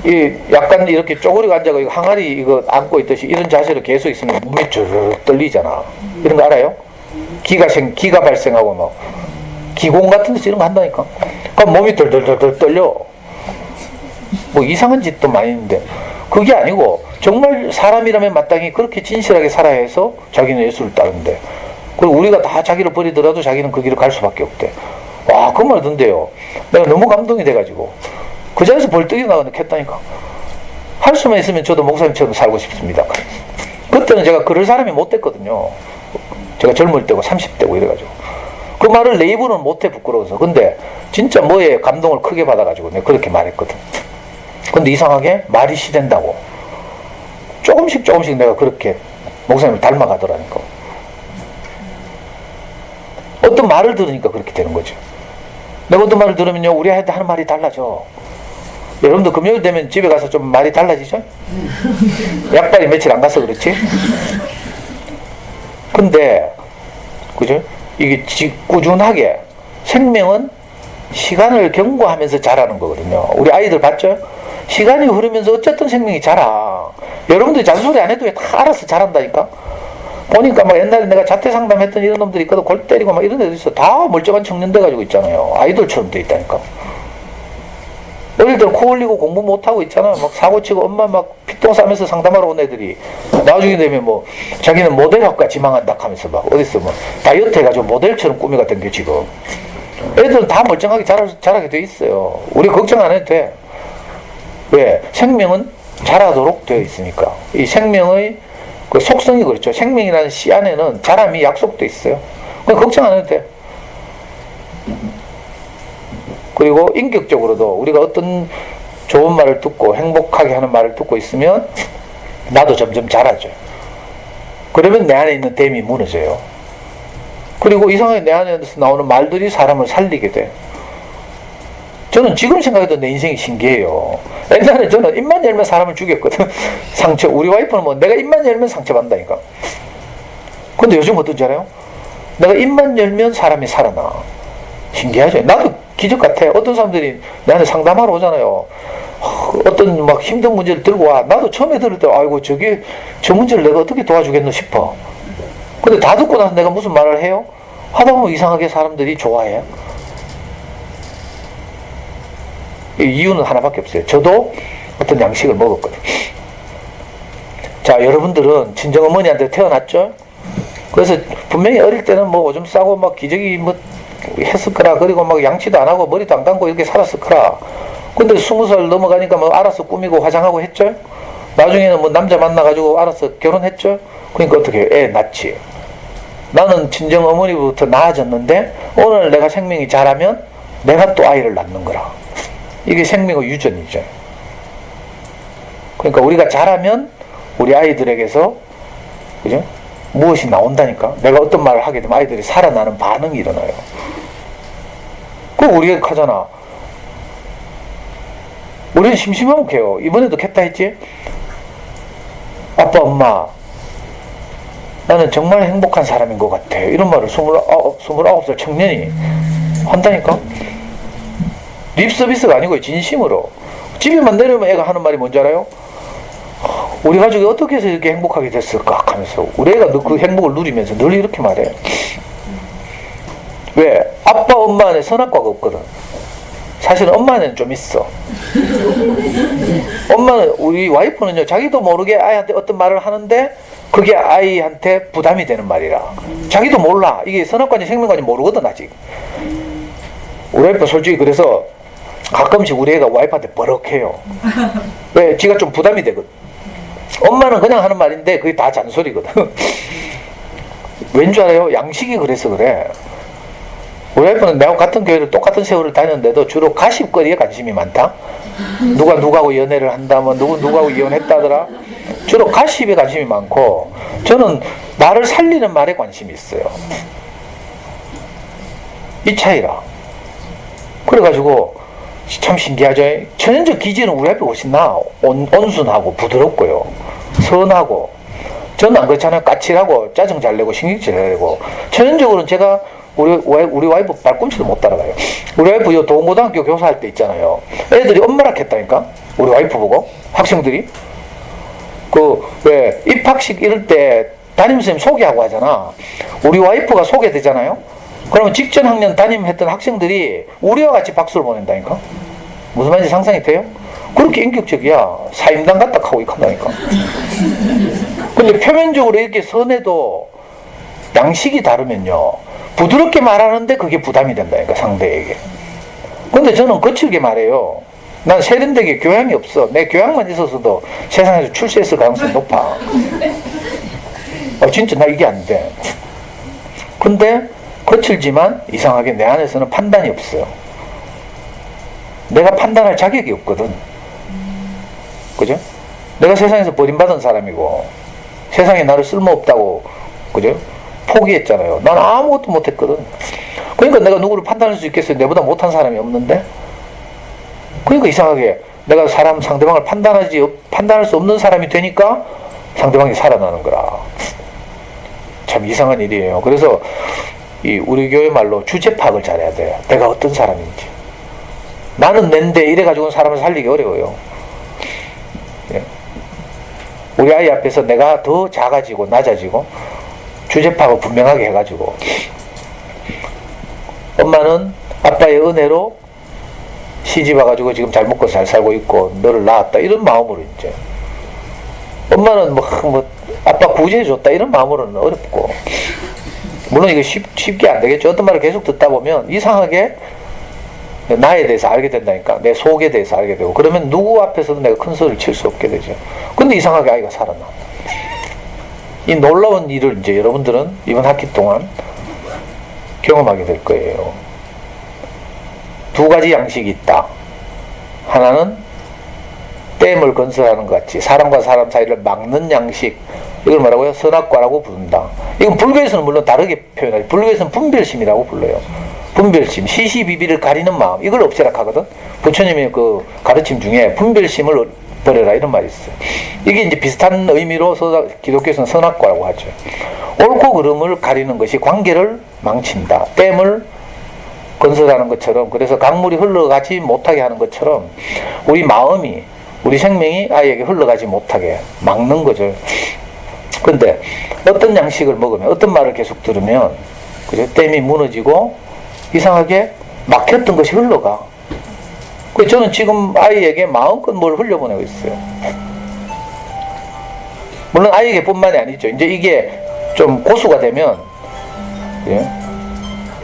이 약간 이렇게 쪼그리고 앉아가 이거 항아리 이거 안고 있듯이 이런 자세로 계속 있으면 몸이 주르륵 떨리잖아. 이런 거 알아요? 기가 발생하고 막 기공 같은 데서 이런 거 한다니까. 그럼 몸이 덜덜덜 떨려. 뭐 이상한 짓도 많이 있는데 그게 아니고 정말 사람이라면 마땅히 그렇게 진실하게 살아야 해서 자기는 예수를 따른대. 그리고 우리가 다 자기를 버리더라도 자기는 그 길을 갈 수밖에 없대. 와, 그 말 듣는데요. 내가 너무 감동이 돼가지고 그 자리에서 벌떡이 나가겠다니까. 할 수만 있으면 저도 목사님처럼 살고 싶습니다. 그때는 제가 그럴 사람이 못 됐거든요. 제가 젊을 때고 30대고 이래가지고 그 말을 내 입으로는 못해 부끄러워서. 근데 진짜 뭐에 감동을 크게 받아가지고 내가 그렇게 말했거든. 근데 이상하게 말이 시된다고 조금씩 내가 그렇게 목사님을 닮아가더라니까. 어떤 말을 들으니까 그렇게 되는 거죠. 내가 어떤 말을 들으면요 우리 아이한테 하는 말이 달라져. 여러분도 금요일 되면 집에 가서 좀 말이 달라지죠? 약발이 며칠 안 가서 그렇지? 근데 그죠? 이게 꾸준하게 생명은 시간을 경과하면서 자라는 거거든요. 우리 아이들 봤죠? 시간이 흐르면서 어쨌든 생명이 자라. 여러분들이 잔소리 안 해도 다 알아서 자란다니까. 보니까 막 옛날에 내가 자퇴 상담했던 이런 놈들이 있거든. 골 때리고 막 이런 애들 있어. 다 멀쩡한 청년 돼가지고 있잖아요. 아이돌처럼 돼 있다니까. 어릴 때는 코 흘리고 공부 못하고 있잖아. 막 사고치고 엄마 막 피똥 싸면서 상담하러 온 애들이 나중에 되면 뭐 자기는 모델학과 지망한다 하면서 막 어디서 뭐 다이어트 해가지고 모델처럼 꾸미가 된 게 지금. 애들은 다 멀쩡하게 자라게 돼 있어요. 우리 걱정 안 해도 돼. 왜? 생명은 자라도록 되어 있으니까. 이 생명의 그 속성이 그렇죠. 생명이라는 씨 안에는 자람이 약속돼 있어요. 그냥 걱정 안 해도 돼. 그리고 인격적으로도 우리가 어떤 좋은 말을 듣고 행복하게 하는 말을 듣고 있으면 나도 점점 자라죠. 그러면 내 안에 있는 댐이 무너져요. 그리고 이상하게 내 안에서 나오는 말들이 사람을 살리게 돼. 저는 지금 생각해도 내 인생이 신기해요. 옛날에 저는 입만 열면 사람을 죽였거든. 상처. 우리 와이프는 뭐 내가 입만 열면 상처받는다니까. 근데 요즘 어떤지 알아요? 내가 입만 열면 사람이 살아나. 신기하죠? 나도 기적 같아. 어떤 사람들이 나한테 상담하러 오잖아요. 어떤 막 힘든 문제를 들고 와. 나도 처음에 들을 때 아이고 저 문제를 내가 어떻게 도와주겠노 싶어. 근데 다 듣고 나서 내가 무슨 말을 해요? 하다 보면 이상하게 사람들이 좋아해. 이유는 하나밖에 없어요. 저도 어떤 양식을 먹었거든. 자, 여러분들은 친정어머니한테 태어났죠? 그래서 분명히 어릴 때는 뭐 오줌 싸고 막 기저귀 뭐 했을 거라. 그리고 막 양치도 안 하고 머리도 안 감고 이렇게 살았을 거라. 근데 20살 넘어가니까 뭐 알아서 꾸미고 화장하고 했죠? 나중에는 뭐 남자 만나가지고 알아서 결혼했죠? 그러니까 어떻게 해요? 애 낳지. 나는 친정어머니부터 나아졌는데 오늘 내가 생명이 자라면 내가 또 아이를 낳는 거라. 이게 생명의 유전이죠. 그러니까 우리가 자라면 우리 아이들에게서 그죠? 무엇이 나온다니까. 내가 어떤 말을 하게 되면 아이들이 살아나는 반응이 일어나요. 그럼 우리가 하잖아. 우리는 심심하면 해요. 이번에도 했다 했지? 아빠 엄마 나는 정말 행복한 사람인 것 같아. 이런 말을 29살 청년이 한다니까. 립 서비스가 아니고 진심으로. 집에만 내려오면 애가 하는 말이 뭔지 알아요? 우리 가족이 어떻게 해서 이렇게 행복하게 됐을까 하면서 우리 애가 그 행복을 누리면서 늘 이렇게 말해. 왜? 아빠 엄마 안에 선악과가 없거든. 사실은 엄마 안에는 좀 있어. 엄마 엄마는, 우리 와이프는요, 자기도 모르게 아이한테 어떤 말을 하는데 그게 아이한테 부담이 되는 말이라. 자기도 몰라. 이게 선악관이 생명관이 모르거든 아직. 우리 와이프 솔직히 그래서 가끔씩 우리 애가 와이프한테 버럭해요. 왜? 지가 좀 부담이 되거든. 엄마는 그냥 하는 말인데 그게 다 잔소리거든. 왠 줄 알아요? 양식이 그래서 그래. 우리 와이프는 내하고 같은 교회를 똑같은 세월을 다녔는데도 주로 가십거리에 관심이 많다. 누가 누구하고 연애를 한다면 누구하고 이혼했다더라. 주로 가십에 관심이 많고, 저는 나를 살리는 말에 관심이 있어요. 이 차이라. 그래가지고 참 신기하죠. 천연적 기질은 우리 와이프가 훨씬 나아. 온순하고 부드럽고요, 선하고. 저는 안 그렇잖아요. 까칠하고 짜증 잘 내고 신경질 잘 내고. 천연적으로는 제가 우리 와이프 발꿈치도 못 따라가요. 우리 와이프 요 동고등학교 교사할 때 있잖아요. 애들이 엄마락 했다니까? 우리 와이프 보고? 학생들이? 왜, 입학식 이럴 때 담임선생님 소개하고 하잖아. 우리 와이프가 소개되잖아요? 그러면 직전 학년 담임했던 학생들이 우리와 같이 박수를 보낸다니까? 무슨 말인지 상상이 돼요? 그렇게 인격적이야. 사임당 같다 하고 이간다니까. 근데 표면적으로 이렇게 선해도 양식이 다르면요, 부드럽게 말하는데 그게 부담이 된다니까, 상대에게. 근데 저는 거칠게 말해요. 난 세련되게 교양이 없어. 내 교양만 있었어도 세상에서 출세했을 가능성이 높아. 진짜 나 이게 안 돼. 근데 거칠지만 이상하게 내 안에서는 판단이 없어요. 내가 판단할 자격이 없거든. 그죠? 내가 세상에서 버림받은 사람이고 세상에 나를 쓸모없다고, 그죠? 포기했잖아요. 난 아무것도 못했거든. 그러니까 내가 누구를 판단할 수 있겠어요? 내보다 못한 사람이 없는데? 그러니까 이상하게 내가 상대방을 판단할 수 없는 사람이 되니까 상대방이 살아나는 거라. 참 이상한 일이에요. 그래서 우리 교회 말로 주제 파악을 잘해야 돼요. 내가 어떤 사람인지. 나는 낸데 이래가지고는 사람을 살리기 어려워요. 예. 우리 아이 앞에서 내가 더 작아지고 낮아지고 주제 파악을 분명하게 해가지고, 엄마는 아빠의 은혜로 시집 와가지고 지금 잘 먹고 잘 살고 있고 너를 낳았다 이런 마음으로, 이제 엄마는 아빠 구제해줬다 이런 마음으로는 어렵고, 물론 이거 쉽게 안 되겠죠. 어떤 말을 계속 듣다 보면 이상하게 나에 대해서 알게 된다니까. 내 속에 대해서 알게 되고, 그러면 누구 앞에서도 내가 큰 소리를 칠 수 없게 되죠. 근데 이상하게 아이가 살아나. 이 놀라운 일을 이제 여러분들은 이번 학기 동안 경험하게 될 거예요. 두 가지 양식이 있다. 하나는 댐을 건설하는 것 같이 사람과 사람 사이를 막는 양식, 이걸 뭐라고요? 선악과라고 부른다. 이건 불교에서는 물론 다르게 표현하죠. 불교에서는 분별심이라고 불러요. 분별심, 시시비비를 가리는 마음, 이걸 없애라 하거든. 부처님의 그 가르침 중에 분별심을 버려라 이런 말이 있어요. 이게 이제 비슷한 의미로 기독교에서는 선악과라고 하죠. 옳고 그름을 가리는 것이 관계를 망친다. 댐을 건설하는 것처럼, 그래서 강물이 흘러가지 못하게 하는 것처럼 우리 마음이, 우리 생명이 아이에게 흘러가지 못하게 막는 거죠. 근데 어떤 양식을 먹으면, 어떤 말을 계속 들으면, 그죠? 댐이 무너지고 이상하게 막혔던 것이 흘러가. 그래서 저는 지금 아이에게 마음껏 뭘 흘려보내고 있어요. 물론 아이에게 뿐만이 아니죠. 이제 이게 좀 고수가 되면, 예?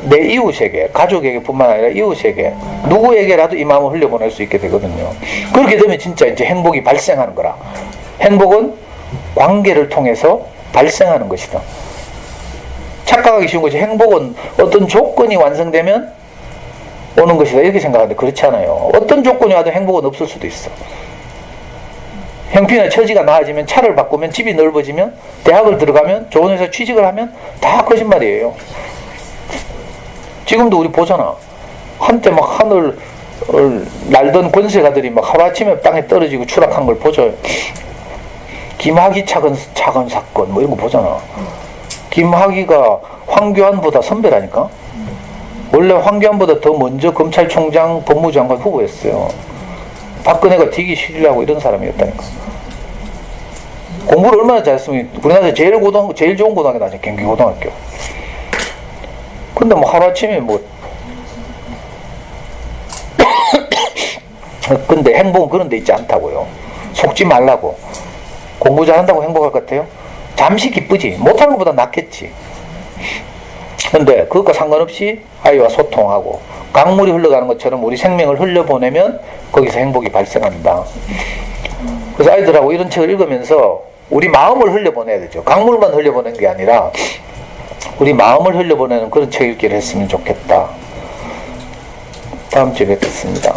내 이웃에게, 가족에게 뿐만 아니라 이웃에게, 누구에게라도 이 마음을 흘려보낼 수 있게 되거든요. 그렇게 되면 진짜 이제 행복이 발생하는 거라. 행복은 관계를 통해서 발생하는 것이다. 착각하기 쉬운 것이, 행복은 어떤 조건이 완성되면 오는 것이다 이렇게 생각하는데 그렇지 않아요. 어떤 조건이 와도 행복은 없을 수도 있어. 형편의 처지가 나아지면, 차를 바꾸면, 집이 넓어지면, 대학을 들어가면, 좋은 회사 취직을 하면 다 거짓말이에요. 지금도 우리 보잖아. 한때 막 하늘 날던 권세가들이 막 하루아침에 땅에 떨어지고 추락한 걸 보죠. 김학의 차건 사건 뭐 이런 거 보잖아. 김학의가 황교안보다 선배라니까. 원래 황교안보다 더 먼저 검찰총장, 법무장관 후보였어요. 박근혜가 되기 싫으려고 이런 사람이었다니까. 공부를 얼마나 잘했으면 우리나라에서 제일 좋은 고등학교 나죠. 경기고등학교. 근데 뭐 하루아침에 근데 행복은 그런 데 있지 않다고요. 속지 말라고. 공부 잘한다고 행복할 것 같아요? 잠시 기쁘지. 못하는 것보다 낫겠지. 근데 그것과 상관없이 아이와 소통하고 강물이 흘러가는 것처럼 우리 생명을 흘려보내면 거기서 행복이 발생한다. 그래서 아이들하고 이런 책을 읽으면서 우리 마음을 흘려보내야 되죠. 강물만 흘려보내는 게 아니라 우리 마음을 흘려보내는 그런 책 읽기를 했으면 좋겠다. 다음 주에 뵙겠습니다.